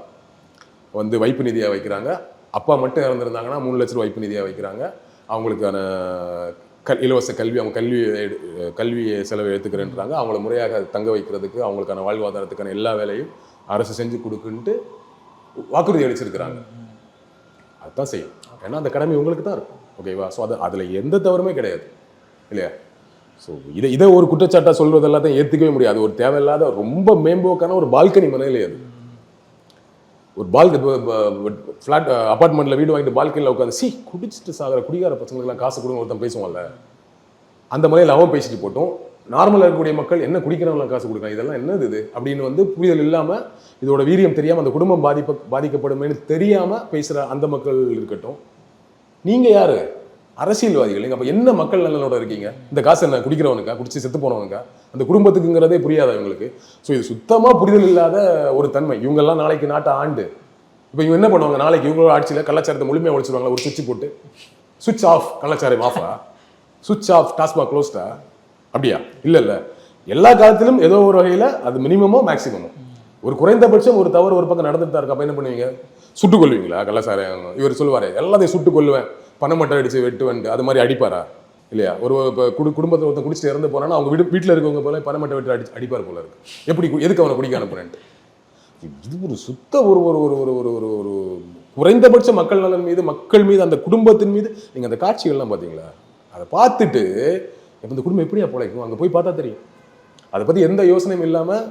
வைப்பு நிதியாக வைக்கிறாங்க. அப்பா மட்டும் இறந்துருந்தாங்கன்னா 3 லட்ச ரூபாய் வைப்பு நிதியாக வைக்கிறாங்க. அவங்களுக்கான இலவச கல்வி, அவங்க கல்வி செலவை எடுத்துக்கிறேன்றாங்க. அவங்கள முறையாக தங்க வைக்கிறதுக்கு, அவங்களுக்கான வாழ்வாதாரத்துக்கான எல்லா வேலையும் அரசு செஞ்சு கொடுக்குன்ட்டு வாக்குறுதி அளிச்சிருக்கிறாங்க. அதுதான் செய்யும், ஏன்னா அந்த கடமை உங்களுக்கு தான் இருக்கும். ஓகேவா? ஸோ அதில் எந்த தவறுமே கிடையாது இல்லையா? ஸோ இதை ஒரு குற்றச்சாட்டாக சொல்வது எல்லாத்தையும் ஏற்றுக்கவே முடியாது. ஒரு தேவையில்லாத ரொம்ப மேம்போக்கான ஒரு பால்கனி மனையிலே அது ஒரு ஃப்ளாட் அப்பார்ட்மெண்ட்டில் வீடு வாங்கிட்டு பால்கனியில் உட்காந்து குடிச்சிட்டு சாகிற குடிகார பசங்களுக்குலாம் காசு கொடுங்க ஒருத்தன் பேசுவான்ல, அந்த முறையில் அவன் பேசிட்டு போட்டோம். நார்மலாக இருக்கக்கூடிய மக்கள் என்ன குடிக்கிறவங்களாம் காசு கொடுக்கலாம், இதெல்லாம் என்னது இது அப்படின்னு வந்து புரிதல் இல்லாமல், இதோட வீரியம் தெரியாமல், அந்த குடும்பம் பாதிக்கப்படுமேன்னு தெரியாமல் பேசுகிற அந்த மக்கள் இருக்கட்டும். நீங்கள் யார்? அரசியல்வாதிகள். நீங்கள் அப்போ என்ன மக்கள் நலனோட இருக்கீங்க? இந்த காசு என்ன குடிக்கிறவனுக்கா, குடிச்சு செத்து போனவனுக்கா, அந்த குடும்பத்துக்குங்கிறதே புரியாத இவங்களுக்கு. ஸோ இது சுத்தமாக புரிதல் இல்லாத ஒரு தன்மை. இவங்கெல்லாம் நாளைக்கு நாட்டை ஆண்டு இப்போ இவங்க என்ன பண்ணுவாங்க, நாளைக்கு இவங்களோட ஆட்சியில் கலாச்சாரத்தை முழுமையாக ஒழிச்சிருவாங்களா? ஒரு சுவிட்ச் போட்டு சுவிட்ச் ஆஃப், கலாச்சாரம் ஆஃபா, சுவிட்ச் ஆஃப், டாஸ்மாக் க்ளோஸ்டா, அப்படியா? இல்லை, எல்லா காலத்திலும் ஏதோ ஒரு வகையில் அது மினிமமோ மேக்சிமமோ ஒரு குறைந்தபட்சம் ஒரு தவறு ஒரு பக்கம் நடந்துட்டு தான் இருக்கு. அப்போ என்ன பண்ணுவீங்க? சுட்டுக் கொள்வீங்களா? கலாச்சாரம் இவர் சொல்லுவார், எல்லாத்தையும் சுட்டுக் கொள்ளுவேன், பணம் மட்டும் அடிச்சு வெட்டுவேன், அது மாதிரி அடிப்பாரா? இல்லையா? ஒரு குடும்பத்தில் ஒருத்தன் குடிச்சிட்டு இறந்து போனான்னா அவங்க வீட்டில் இருக்கவங்க போல பணம் மட்டும் வெட்டி அடிப்பார் போல இருக்கு. எப்படி, எதுக்கு அவனை குடிக்க அனுப்புறேன்ட்டு? இது ஒரு சுத்த ஒரு ஒரு ஒரு ஒரு ஒரு ஒரு ஒரு குறைந்தபட்ச மக்கள் நலன் மீது, மக்கள் மீது, அந்த குடும்பத்தின் மீது நீங்கள் அந்த காட்சிகள்லாம் பார்த்தீங்களா? அதை பார்த்துட்டு இப்போ இந்த குடும்பம் எப்படியா பிழைக்கும்? அங்கே போய் பார்த்தா தெரியும். அதை பற்றி எந்த யோசனையும் இல்லாமல்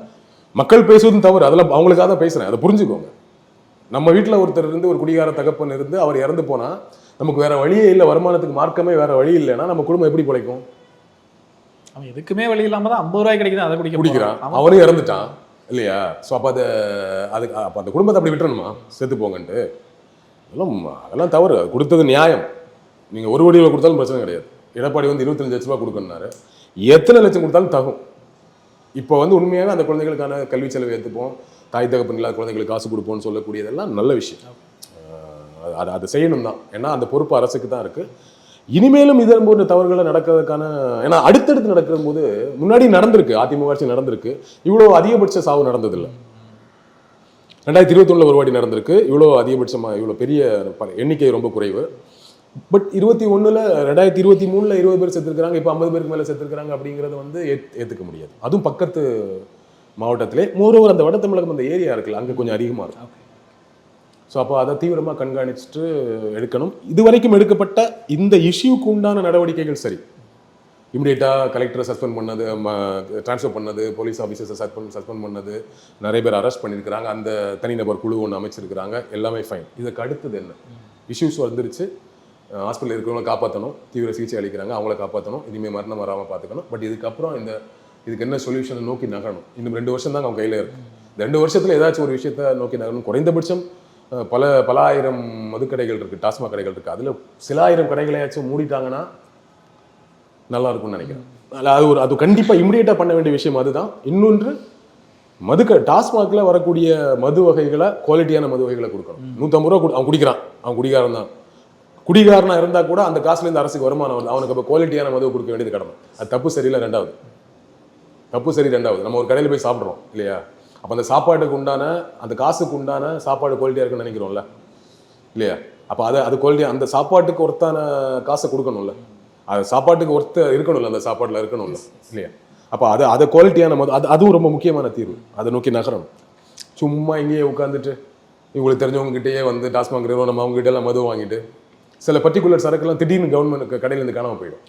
மக்கள் பேசுவதும் தவறு, அதெல்லாம் அவங்களுக்காக தான் பேசுகிறேன், அதை புரிஞ்சுக்கோங்க. நம்ம வீட்டில் ஒருத்தர் இருந்து, ஒரு குடிகார தகப்பன் இருந்து அவர் இறந்து போனால் நமக்கு வேற வழியே இல்லை, வருமானத்துக்கு மார்க்கமே வேற வழி இல்லைன்னா நம்ம குடும்பம் எப்படி பிழைக்கும்? அவன் எதுக்குமே வழி இல்லாமல் தான் 50 ரூபாய் கிடைக்குது, அதை குடிக்கிறான், அவனும் இறந்துட்டான் இல்லையா? ஸோ அப்போ அப்போ அந்த குடும்பத்தை அப்படி விட்டுறணுமா? செத்து போங்கன்ட்டு? அதெல்லாம் தவறு. கொடுத்தது நியாயம். நீங்கள் 1 கோடி ரூபா கொடுத்தாலும் பிரச்சனை கிடையாது. எடப்பாடி வந்து 25 லட்ச ரூபா கொடுக்கணுனாரு, எத்தனை லட்சம் கொடுத்தாலும் தகும். இப்போ வந்து உண்மையாகவே அந்த குழந்தைகளுக்கான கல்வி செலவு ஏற்றுப்போம், தாய் தகப்பன் இல்லாத குழந்தைகளுக்கு காசு கொடுப்போம்னு சொல்லக்கூடியதெல்லாம் நல்ல விஷயம். அதை செய்யணும் தான். ஏன்னா அந்த பொறுப்பு அரசுக்கு தான் இருக்குது. இனிமேலும் இதன் போன்ற தவறுகளை நடக்கிறதுக்கான, ஏன்னா அடுத்தடுத்து நடக்கிற போது முன்னாடி நடந்திருக்கு, அதிமுக ஆட்சி நடந்திருக்கு, இவ்வளோ அதிகபட்ச சாவு நடந்ததில்லை. 2021 ஒரு வாட்டி நடந்திருக்கு, இவ்வளோ அதிகபட்சமாக இவ்வளோ பெரிய எண்ணிக்கை ரொம்ப குறைவு. பட் 2021 2023 20 பேர் செத்துருக்காங்க, இப்போ 50 பேருக்கு மேலே செத்துருக்காங்க அப்படிங்கிறது வந்து ஏற்றுக்க முடியாது. அதுவும் பக்கத்து மாவட்டத்திலே. மோரோவர் அந்த வட தமிழகம் அந்த ஏரியா இருக்குல்ல, அங்கே கொஞ்சம் அதிகமாக இருக்கும். ஸோ அப்போ அதை தீவிரமாக கண்காணிச்சுட்டு எடுக்கணும். இது வரைக்கும் எடுக்கப்பட்ட இந்த இஷ்யூக்கு உண்டான நடவடிக்கைகள் சரி. இமிடியேட்டாக கலெக்டரை சஸ்பெண்ட் பண்ணது, ட்ரான்ஸ்ஃபர் பண்ணது, போலீஸ் ஆஃபீஸர்ஸை சஸ்பெண்ட் பண்ணது, நிறைய பேர் அரெஸ்ட் பண்ணியிருக்கிறாங்க, அந்த தனிநபர் குழு ஒன்று அமைச்சிருக்கிறாங்க, எல்லாமே ஃபைன். இதுக்கு அடுத்தது என்ன இஷ்யூஸ் வந்துருச்சு? ஹாஸ்பிட்டல் இருக்கிறவங்களை காப்பாற்றணும், தீவிர சிகிச்சை அளிக்கிறாங்க, அவங்கள காப்பாற்றணும், இனிமேல் மரணம் வராமல் பார்த்துக்கணும். பட் இதுக்கப்புறம் இதுக்கு என்ன சொல்யூஷனை நோக்கி நகரணும்? இன்னும் 2 வருஷம் தான் அவங்க கையில் இருக்குது. இந்த 2 வருஷத்தில் ஏதாச்சும் ஒரு விஷயத்தை நோக்கி நகரணும். குறைந்தபட்சம் பல ஆயிரம் மதுக்கடைகள் இருக்குது, டாஸ்மாக் கடைகள் இருக்குது, அதில் சில ஆயிரம் கடைகளையாச்சும் மூடிட்டாங்கன்னா நல்லா இருக்கும்னு நினைக்கிறேன். அது கண்டிப்பாக இமிடியேட்டாக பண்ண வேண்டிய விஷயம் அதுதான். இன்னொன்று, டாஸ்மாகில் வரக்கூடிய மது வகைகளை, குவாலிட்டியான மது வகைகளை கொடுக்கணும். 150 ரூபா அவன் குடிக்கிறான், அவன் குடிகாரன் தான். குடிகாரனா இருந்தால் கூட அந்த காசுலேருந்து அரசுக்கு வருமானம் வருது, அவனுக்கு அப்போ குவாலிட்டியான மதுவை கொடுக்க வேண்டியது கடமை. அது தப்பு சரியில்லை. ரெண்டாவது நம்ம ஒரு கடையில் போய் சாப்பிட்றோம் இல்லையா? அப்போ அந்த சாப்பாட்டுக்கு உண்டான, அந்த காசுக்கு உண்டான சாப்பாடு குவாலிட்டியாக இருக்குன்னு நினைக்கிறோம்ல இல்லையா? அப்போ அது குவாலிட்டியாக, அந்த சாப்பாட்டுக்கு ஒருத்தான காசை கொடுக்கணும்ல, அது சாப்பாட்டுக்கு இருக்கணும்ல, அந்த சாப்பாட்டில் இருக்கணும்ல இல்லையா? அப்போ அதை குவாலிட்டியான மது, அதுவும் ரொம்ப முக்கியமான தீர்வு. அதை நோக்கி நகரணும். சும்மா இங்கேயே உட்காந்துட்டு இவங்களுக்கு தெரிஞ்சவங்ககிட்டயே வந்து டாஸ்மாக் நிறுவனம் அவங்ககிட்ட எல்லாம் மது வாங்கிட்டு சில பர்டிகுலர் சரக்குலாம் திடீர்னு கவர்மெண்ட் கடையிலேருந்து காணாமல் போயிடும்.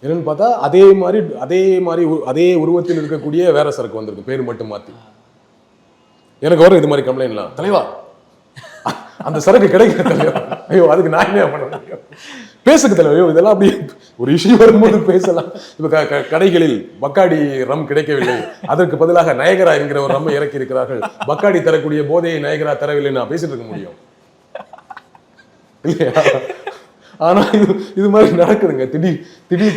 என்னன்னு பார்த்தா அதே உருவத்தில் இருக்கக்கூடிய வேற சரக்கு வந்திருக்கு, பேர் மட்டும் மாற்றி. எனக்கு வரும் இது மாதிரி கம்ப்ளைண்ட்லாம். தலைவா, அந்த சரக்கு கிடைக்கிற தலைவா, ஐயோ அதுக்கு நான் என்ன பண்ண முடியும்? பேசுக்கு தலைவா, ஐயோ இதெல்லாம் அப்படி ஒரு இஷ்யூ வரும்போது பேசலாம். இப்போ கடைகளில் பக்காடி ரம் கிடைக்கவில்லை, அதற்கு பதிலாக நயகரா என்கிற ஒரு ரம்மை இறக்கி இருக்கிறார்கள், பக்காடி தரக்கூடிய போதையை நயகரா தரவில்லை, நான் பேசிட்டு இருக்க முடியும் இல்லையா? ஆனா இது மாதிரி நடக்குதுங்க. திடீர்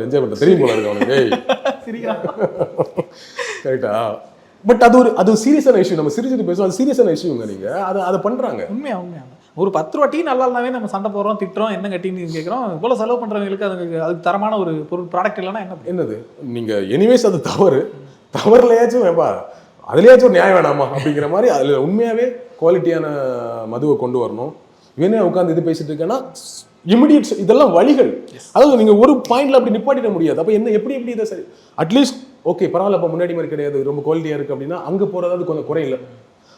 என்ஜாய் பண்ண தெரியும் போல இருக்கு அவனுக்கு. கரெக்டா? பட் அது சீரியஸான இஷ்யூ. நம்ம சிரிச்சுட்டு பேசுவோம், அது சீரியஸான இஷ்யூங்க. நீங்க அதை பண்றாங்க. உண்மையா ஒரு 10 ரூபா டீ நல்லா இருந்தாவே நம்ம சண்டை போடுறோம், திட்டுறோம், என்ன கட்டின்னு கேட்குறோம். இவ்வளோ செலவு பண்றவங்களுக்கு அதுக்கு தரமான ஒரு பொருள் ப்ராடக்ட் இல்லைன்னா என்னது? நீங்க எனிவேஸ் அது தவறுலையாச்சும் வேப்பா, அதுலயாச்சும் நியாயம் வேணாமா அப்படிங்கிற மாதிரி அதுல உண்மையாவே குவாலிட்டியான மதுவை கொண்டு வரணும். இவனே உட்காந்து இது பேசிட்டு இருக்கேன்னா இமிடியேட், இதெல்லாம் வழிகள். அதாவது நீங்க ஒரு பாயிண்ட்ல அப்படி நிப்பாட்டிட முடியாது. அப்ப என்ன எப்படி இதை சரி, அட்லீஸ்ட் ஓகே பரவாயில்ல, அப்போ முன்னாடி மாதிரி கிடையாது, ரொம்ப குவாலிட்டியா இருக்கு அப்படின்னா அங்க போறது கொஞ்சம் குறையில.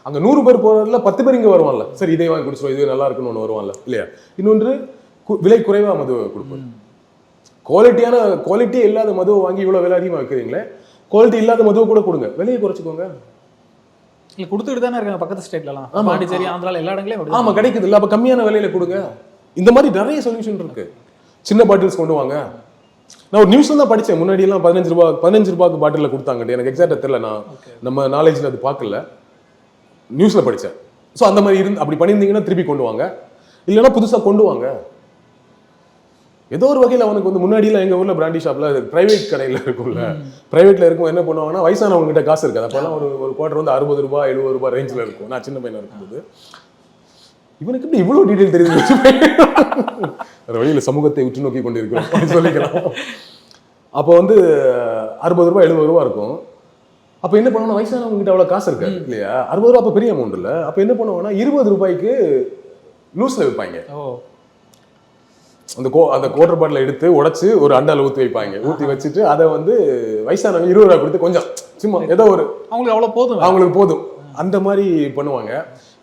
அங்க 100 பேர் போறதுல 10 பேர் இங்க வருவான்ல, சரி இதை வாங்கி குடிச்சோம், இதுவே நல்லா இருக்குன்னு ஒன்று வருவான்ல இல்லையா? இன்னொன்று, விலை குறைவா மதுவை கொடுப்பது. குவாலிட்டியே இல்லாத மதுவை வாங்கி இவ்வளவு விலை அதிகமாக வைக்கிறீங்களே, குவாலிட்டி இல்லாத மதுவை கூட கொடுங்க, விலையை குறைச்சிக்கோங்க. இல்லை கொடுத்துட்டு தானே இருக்காங்க பக்கத்து ஸ்டேட்லலாம், பாண்டிச்சேரி ஆந்திரால எல்லா இடங்களையும். ஆமா கிடைக்குது இல்லை, அப்போ கம்மியான விலையில கொடுங்க. இந்த மாதிரி நிறைய சொல்யூஷன் இருக்கு. சின்ன பாட்டில்ஸ் கொண்டு வாங்க. நான் ஒரு நியூஸ்ல தான் படித்தேன், முன்னாடியெல்லாம் 15 ரூபாய்க்கு பாட்டிலில் கொடுத்தாங்க. எனக்கு எக்ஸாக்டாக தெரியல, நான் நம்ம நாலேஜில் அது பார்க்கல, நியூஸில் படித்தேன். ஸோ அந்த மாதிரி அப்படி பண்ணியிருந்தீங்கன்னா திருப்பி கொண்டு வாங்க, இல்லைன்னா புதுசாக கொண்டு வாங்க. ஏதோ ஒரு வகையில் அவனுக்கு வந்து முன்னாடியெல்லாம் எங்கள் ஊரில் பிராண்டி ஷாப்பில் பிரைவேட் கடையில் இருக்கும்ல, பிரைவேட்டில் இருக்கும் என்ன பண்ணுவாங்கன்னா வயசானவங்ககிட்ட காசு இருக்காது. அப்போல்லாம் ஒரு குவார்டர் வந்து 60 ரூபாய் 70 ரூபாய் ரேஞ்சில் இருக்கும். நான் சின்ன பையனாக இருக்கும்போது இவனுக்கு இப்படி இவ்வளோ டீட்டெயில் தெரியுது, வேறு வழியில் சமூகத்தை உற்று நோக்கி கொண்டு இருக்கிறோம் சொல்லிக்கலாம். அப்போ வந்து 60 ரூபாய் 70 ரூபா இருக்கும். அப்போ என்ன பண்ணுவோம்னா வயசானவங்க கிட்ட அவ்வளோ காசு இருக்காது இல்லையா, 60 ரூபா அப்போ பெரிய அமௌண்ட் இல்லை. அப்போ என்ன பண்ணுவாங்கன்னா 20 ரூபாய்க்கு லூஸில் விற்பாங்க. அந்த குவார்டர் பாட்டில் எடுத்து உடைச்சு ஒரு அண்டால ஊற்றி வைப்பாங்க. ஊற்றி வச்சுட்டு அதை வந்து வயசானவங்க 20 ரூபா கொடுத்து கொஞ்சம் சும்மா ஏதோ ஒரு அவங்களுக்கு அவ்வளோ போதும், அவங்களுக்கு போதும் அந்த மாதிரி பண்ணுவாங்க.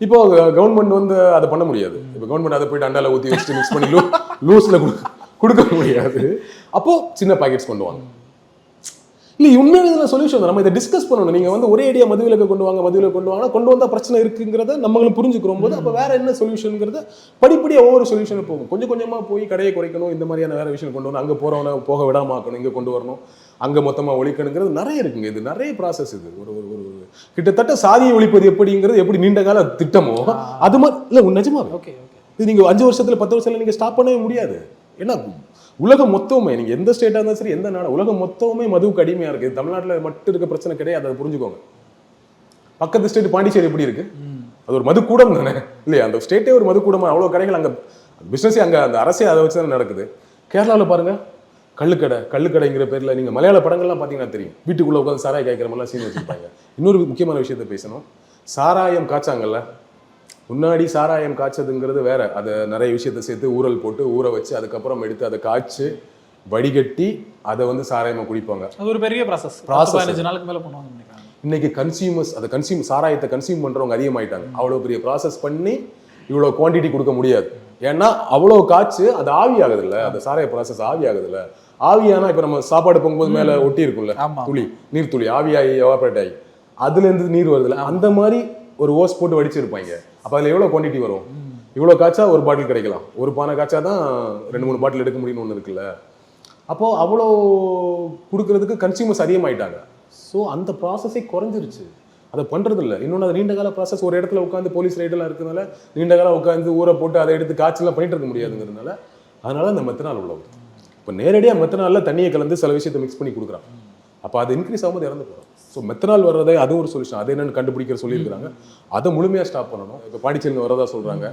இப்போ கவர்மெண்ட் வந்து அதை பண்ண முடியாது. இப்போ கவர்மெண்ட் அதை போயிட்டு அண்டால ஊற்றி வச்சுட்டு மிக்ஸ் பண்ணி லூஸில் கொடுக்க முடியாது. அப்போ சின்ன பாக்கெட்ஸ் கொண்டு வாங்க. இல்லை உண்மையாக இதில் சொல்யூஷன் தான். நம்ம இதை டிஸ்கஸ் பண்ணணும். நீங்கள் வந்து ஒரே ஐடியா மதுவிலக்கு கொண்டு வாங்கினா கொண்டு வந்தால் பிரச்சனை இருக்குங்கிறத நம்மளும் புரிஞ்சுக்கிறோம் போது அப்போ வேற என்ன சொல்யூஷனுங்கிறத படிப்படியாக ஒவ்வொரு சொல்யூஷனும் போகும். கொஞ்சம் கொஞ்சமாக போய் கடையை குறைக்கணும், இந்த மாதிரியான வேற விஷயம் கொண்டு வரணும், அங்கே போகிறவனை போக விடாம ஆக்கணும், இங்கே கொண்டு வரணும், அங்கே மொத்தமாக ஒழிக்கணுங்கிறது நிறைய இருக்குங்க. இது நிறைய ப்ராசஸ். இது ஒரு ஒரு கிட்டத்தட்ட சாதியை ஒழிப்பது எப்படிங்கிறது எப்படி நீண்ட கால திட்டமோ அது மாதிரி இல்லை நிஜமாக. ஓகே இது நீங்கள் 5 வருஷத்தில் 10 வருஷத்தில் நீங்கள் ஸ்டாப் பண்ணவே முடியாது. ஏன்னா உலகம் மொத்தமே, நீங்கள் எந்த ஸ்டேட்டாக இருந்தாலும் சரி, எந்த நாடு, உலகம் மொத்தமே மதுவுக்கு அடிமையாக இருக்குது. தமிழ்நாட்டில் மட்டும் இருக்க பிரச்சனை கிடையாது, அதை புரிஞ்சுக்கோங்க. பக்கத்து ஸ்டேட் பாண்டிச்சேரி எப்படி இருக்கு, அது ஒரு மது கூடம் தானே இல்லையா? அந்த ஸ்டேட்டே ஒரு மது கூடமா, அவ்வளோ கடைகள் அங்கே பிஸ்னஸே, அங்கே அந்த அரசே அதை வச்சு தானே நடக்குது. கேரளாவில் பாருங்க கள்ளுக்கடைங்கிற பேரில் நீங்கள் மலையாள படங்கள்லாம் பார்த்தீங்கன்னா தெரியும், வீட்டுக்குள்ளே உட்காந்து சாராயம் காய்க்கிற மாதிரிலாம் சீன் வச்சுருப்பாங்க. இன்னொரு முக்கியமான விஷயத்த பேசணும். சாராயம் காய்ச்சாங்கல்ல, முன்னாடி சாராயம் காய்ச்சதுங்கிறது வேற. அதை நிறைய விஷயத்தை சேர்த்து ஊறல் போட்டு ஊற வச்சு அதுக்கப்புறம் எடுத்து அதை காய்ச்சி வடிகட்டி அதை வந்து சாராயமாக குடிப்பாங்க. அது ஒரு பெரிய ப்ராசஸ். 15 நாளுக்கு மேலே பண்ணுவாங்க. இன்னைக்கு கன்சியூமர்ஸ் அதை சாராயத்தை கன்சியூம் பண்ணுறவங்க அதிகமாயிட்டாங்க. அவ்வளோ பெரிய ப்ராசஸ் பண்ணி இவ்வளோ குவான்டிட்டி கொடுக்க முடியாது. ஏன்னா அவ்வளோ காய்ச்சி அது ஆவி ஆகுது இல்லை, அந்த சாராய ப்ராசஸ் ஆவி ஆகுது இல்லை. ஆவியானா இப்போ நம்ம சாப்பாடு போகும்போது மேலே ஒட்டி இருக்கும்ல துளி, நீர் துளி ஆவியாகி எவாப்ரேட் ஆகி அதுலேருந்து நீர் வருதுல்ல, அந்த மாதிரி ஒரு ஓஸ் போட்டு வடிச்சிருப்பாங்க. அப்போ அதில் எவ்வளோ குவான்டிட்டி வரும்? இவ்வளோ காய்ச்சா ஒரு பாட்டில் கிடைக்கலாம், ஒரு பானை காய்ச்சா தான் 2-3 பாட்டில் எடுக்க முடியும்னு ஒன்று இருக்குல்ல. அப்போது அவ்வளோ கொடுக்கறதுக்கு கன்சியூமர்ஸ் அதிகமாயிட்டாங்க. ஸோ அந்த ப்ராசஸே குறைஞ்சிருச்சு, அதை பண்ணுறது இல்லை. இன்னொன்று அது நீண்ட கால ப்ராசஸ். ஒரு இடத்துல உட்காந்து போலீஸ் ரைடெல்லாம் இருக்கிறதுனால நீண்ட காலம் உட்காந்து ஊற போட்டு அதை எடுத்து காய்ச்சலாம் பண்ணிட்டு இருக்க முடியாதுங்கிறதுனால அதனால இந்த மெத்தனால் உள்ளது. இப்போ நேரடியாக மெத்தனாலில் தண்ணியை கலந்து சில விஷயத்தை மிக்ஸ் பண்ணி கொடுக்குறான். அப்போ அது இன்க்ரீஸ் ஆகும்போது இறந்து போகிறோம். ஸோ மெத்தனால் வர்றதே அது ஒரு சொல்யூஷன். அது என்னென்னு கண்டுபிடிக்கிற சொல்லியிருக்கிறாங்க. அதை முழுமையாக ஸ்டாப் பண்ணணும். இப்போ பாண்டிச்சேரியில் வரதா சொல்கிறாங்க,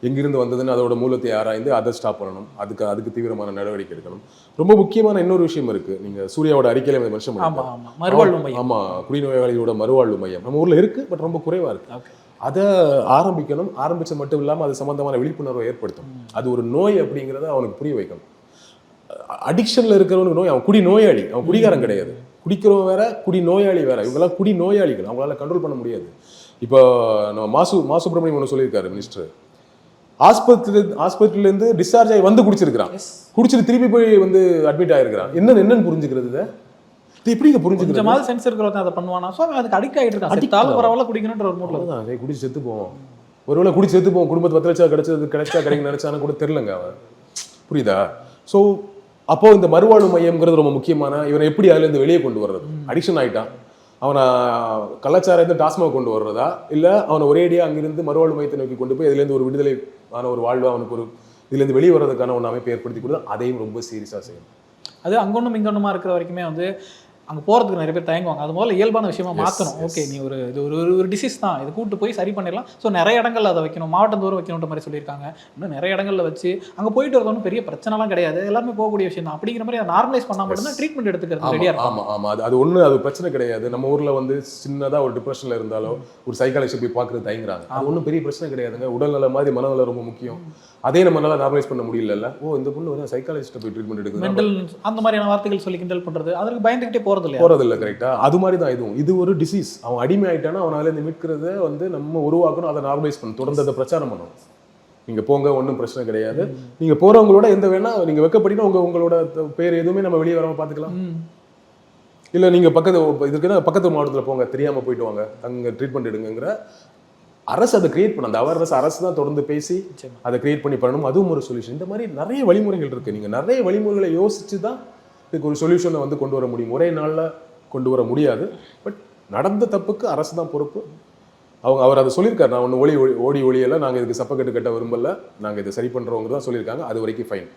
எங்கிருந்து வந்ததுன்னு அதோட மூலத்தை ஆராய்ந்து அதை ஸ்டாப் பண்ணணும். அதுக்கு தீவிரமான நடவடிக்கை எடுக்கணும். ரொம்ப முக்கியமான இன்னொரு விஷயம் இருக்குது. நீங்கள் சூர்யாவோட அறிக்கையில மென்ஷன் பண்ணுங்க. ஆமாம், குடிநோயாளியோட மறுவாழ்வு மையம் நம்ம ஊரில் இருக்குது, பட் ரொம்ப குறைவாக இருக்குது. அதை ஆரம்பிக்கணும். ஆரம்பிச்சது மட்டும் இல்லாமல் அது சம்பந்தமான விழிப்புணர்வை ஏற்படுத்தும். அது ஒரு நோய் அப்படிங்கிறத அவனுக்கு புரிய வைக்கணும். அடிக்ஷனில் இருக்கிறவனுக்கு நோய், அவன் குடி நோயாளி, அவன் குடிகாரன் கிடையாது. குடிக்கிறவன் வேற, குடி நோயாளி வேற. இவங்கெல்லாம் குடி நோயாளிகள், அவங்களால கண்ட்ரோல் பண்ண முடியாது. இப்போ நம்ம மா சுப்பிரமணியம் ஒன்று சொல்லியிருக்காரு மினிஸ்டர், ஹாஸ்பிட்டல்லேருந்து டிஸ்சார்ஜ் ஆகி வந்து குடிச்சிருக்கிறான், குடிச்சிட்டு திருப்பி போய் வந்து அட்மிட் ஆகிருக்கிறான். என்னன்னு புரிஞ்சுக்கிறது? இது எப்படி புரிஞ்சுக்கிறது? கொஞ்சமாவது சென்ஸ் இருக்கிறவங்க அதை பண்ணுவானா? ஸோ அதுக்கு அடிக்ட் ஆகிட்டு இருக்கான். அடிக்டாலும் பரவாயில்ல குடிக்கணுன்ற ஒரு மூலம் தான். அதை குடிச்சு செத்து போவோம். ஒருவேளை குடிச்சு செத்து போவோம். குடும்பத்து 10 லட்சம் கிடைச்சா கிடைக்கும் நினைச்சானு கூட தெரிலங்க அவன். புரியுதா? ஸோ அப்போ இந்த மறுவாழ்வு மையம்ங்கிறது ரொம்ப முக்கியமான. இவனை எப்படி அதுலேருந்து வெளியே கொண்டு வர்றது? அடிக்ஷன் ஆகிட்டான், அவனை கலாச்சாரத்தை டாஸ்மாக கொண்டு வர்றதா, இல்லை அவனை ஒரேடியாக அங்கிருந்து மறுவாழ்வு மையத்தை நோக்கி கொண்டு போய் இதுலேருந்து ஒரு விடுதலை ஆன ஒரு வாழ்வு அவனுக்கு ஒரு இதுலேருந்து வெளியே வர்றதுக்கான ஒன்று அமைப்பை ஏற்படுத்தி கொடுத்தா அதையும் ரொம்ப சீரியஸாக செய்யணும். அது அங்கொன்னும் இங்கொன்னுமா இருக்கிற வரைக்குமே வந்து அங்கே போகிறதுக்கு நிறைய பேர் தயங்குவாங்க. அது முதல்ல இயல்பான விஷயமா மாற்றணும். ஓகே, நீ இது ஒரு டிசீஸ் தான், இது கூட்டு போய் சரி பண்ணிடலாம். ஸோ நிறைய இடங்கள்ல அதை வைக்கணும், மாவட்டந்தோறும் வைக்கணுன்ற மாதிரி சொல்லியிருக்காங்க. இன்னும் நிறைய இடங்கள்ல வச்சு அங்கே போயிட்டு வரது ஒன்றும் பெரிய பிரச்சனைலாம் கிடையாது, எல்லாருமே போகக்கூடிய விஷயம் தான். அப்படிங்கிற மாதிரி அதை நார்மலைஸ் பண்ணால் மட்டும்தான் ட்ரீட்மெண்ட் எடுத்துக்கிறது ரெடியாக இருக்கும். ஆமாம், அது ஒன்று, அது பிரச்சனை கிடையாது. நம்ம ஊரில் வந்து சின்னதாக ஒரு டிப்ரெஷனில் இருந்தாலோ ஒரு சைக்காலஜிஸ்ட் போய் பார்க்குறது தயங்குறாங்க. அது ஒன்றும் பெரிய பிரச்சனை கிடையாதுங்க. உடல்நல மாதிரி மனநலம் ரொம்ப முக்கியம். அதே நம்ம நல்லா நார்மலைஸ் பண்ண முடியல. இந்த பொண்ணு வந்து சைக்காலஜிஸ்ட்டை போய் ட்ரீட்மெண்ட் எடுக்குது, மென்டல் அந்த மாதிரியான வார்த்தைகள் சொல்லி கிண்டல் பண்ணுறது, அதற்கு பயந்துகிட்டே போகிறதில்ல. கரெக்டா? அது மாதிரி தான் இதுவும். இது ஒரு டிசீஸ். அவன் அடிமை ஆயிட்டானா அவனால இந்த மீட்கிறத வந்து நம்ம உருவாக்கணும், அதை நார்மலைஸ் பண்ணணும், தொடர்ந்து அதை பிரச்சாரம் பண்ணணும். நீங்க போங்க, ஒன்றும் பிரச்சனை கிடையாது. நீங்க போறவங்களோட எந்த வேணா நீங்க வெக்கப்படினா உங்களோட பேர் எதுவுமே நம்ம வெளியே வராம பாத்துக்கலாம். இல்லை நீங்கள் இதுக்குன்னா பக்கத்து மாவட்டத்தில் போங்க, தெரியாமல் போயிட்டு வாங்க, அங்கே ட்ரீட்மெண்ட் எடுங்கிற அரசு அதை கிரியேட் பண்ண, அந்த அவேர்னஸ் அரசு தான் தொடர்ந்து பேசி அதை கிரியேட் பண்ணி பண்ணணும். அதுவும் ஒரு சொல்யூஷன். இந்த மாதிரி நிறைய வழிமுறைகள் இருக்குது. நீங்கள் நிறைய வழிமுறைகளை யோசிச்சு தான் இதுக்கு ஒரு சொல்யூஷனை வந்து கொண்டு வர முடியும். ஒரே நாளில் கொண்டு வர முடியாது. பட் நடந்த தப்புக்கு அரசு தான் பொறுப்பு. அவர் அதை சொல்லியிருக்காரு. நான் ஒன்று ஓடி ஒளியெல்லாம் நாங்கள் இதுக்கு சப்பக்கட்டு கட்ட விரும்பல, நாங்கள் இதை சரி பண்ணுறவங்க தான் சொல்லியிருக்காங்க. அது வரைக்கும் ஃபைன்.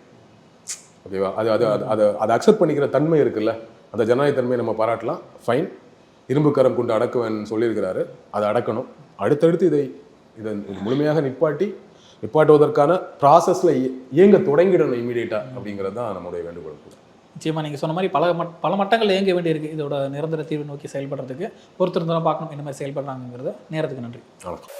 ஓகேவா? அதை அக்செப்ட் பண்ணிக்கிற தன்மை இருக்குல்ல, அந்த ஜனநாயக தன்மையை நம்ம பாராட்டலாம். ஃபைன். இரும்புக்கரம் கொண்டு அடக்குவேன் சொல்லியிருக்கிறாரு. அதை அடக்கணும். அடுத்தடுத்து இதை முழுமையாக நிப்பாட்டுவதற்கான ப்ராசஸில் இயங்க தொடங்கிடணும் இமீடியட்டாக அப்படிங்கிறது தான் நம்முடைய வேண்டுகோள். நிச்சயமாக நீங்கள் சொன்ன மாதிரி பல மட்டங்கள் இயங்க வேண்டியிருக்கு இதோட நிரந்தர தீர்வு நோக்கி செயல்படுறதுக்கு. பொறுத்திருந்து தான் பார்க்கணும் என்ன மாதிரி செயல்படுறாங்கிறது. நேரத்துக்கு நன்றி. வணக்கம்.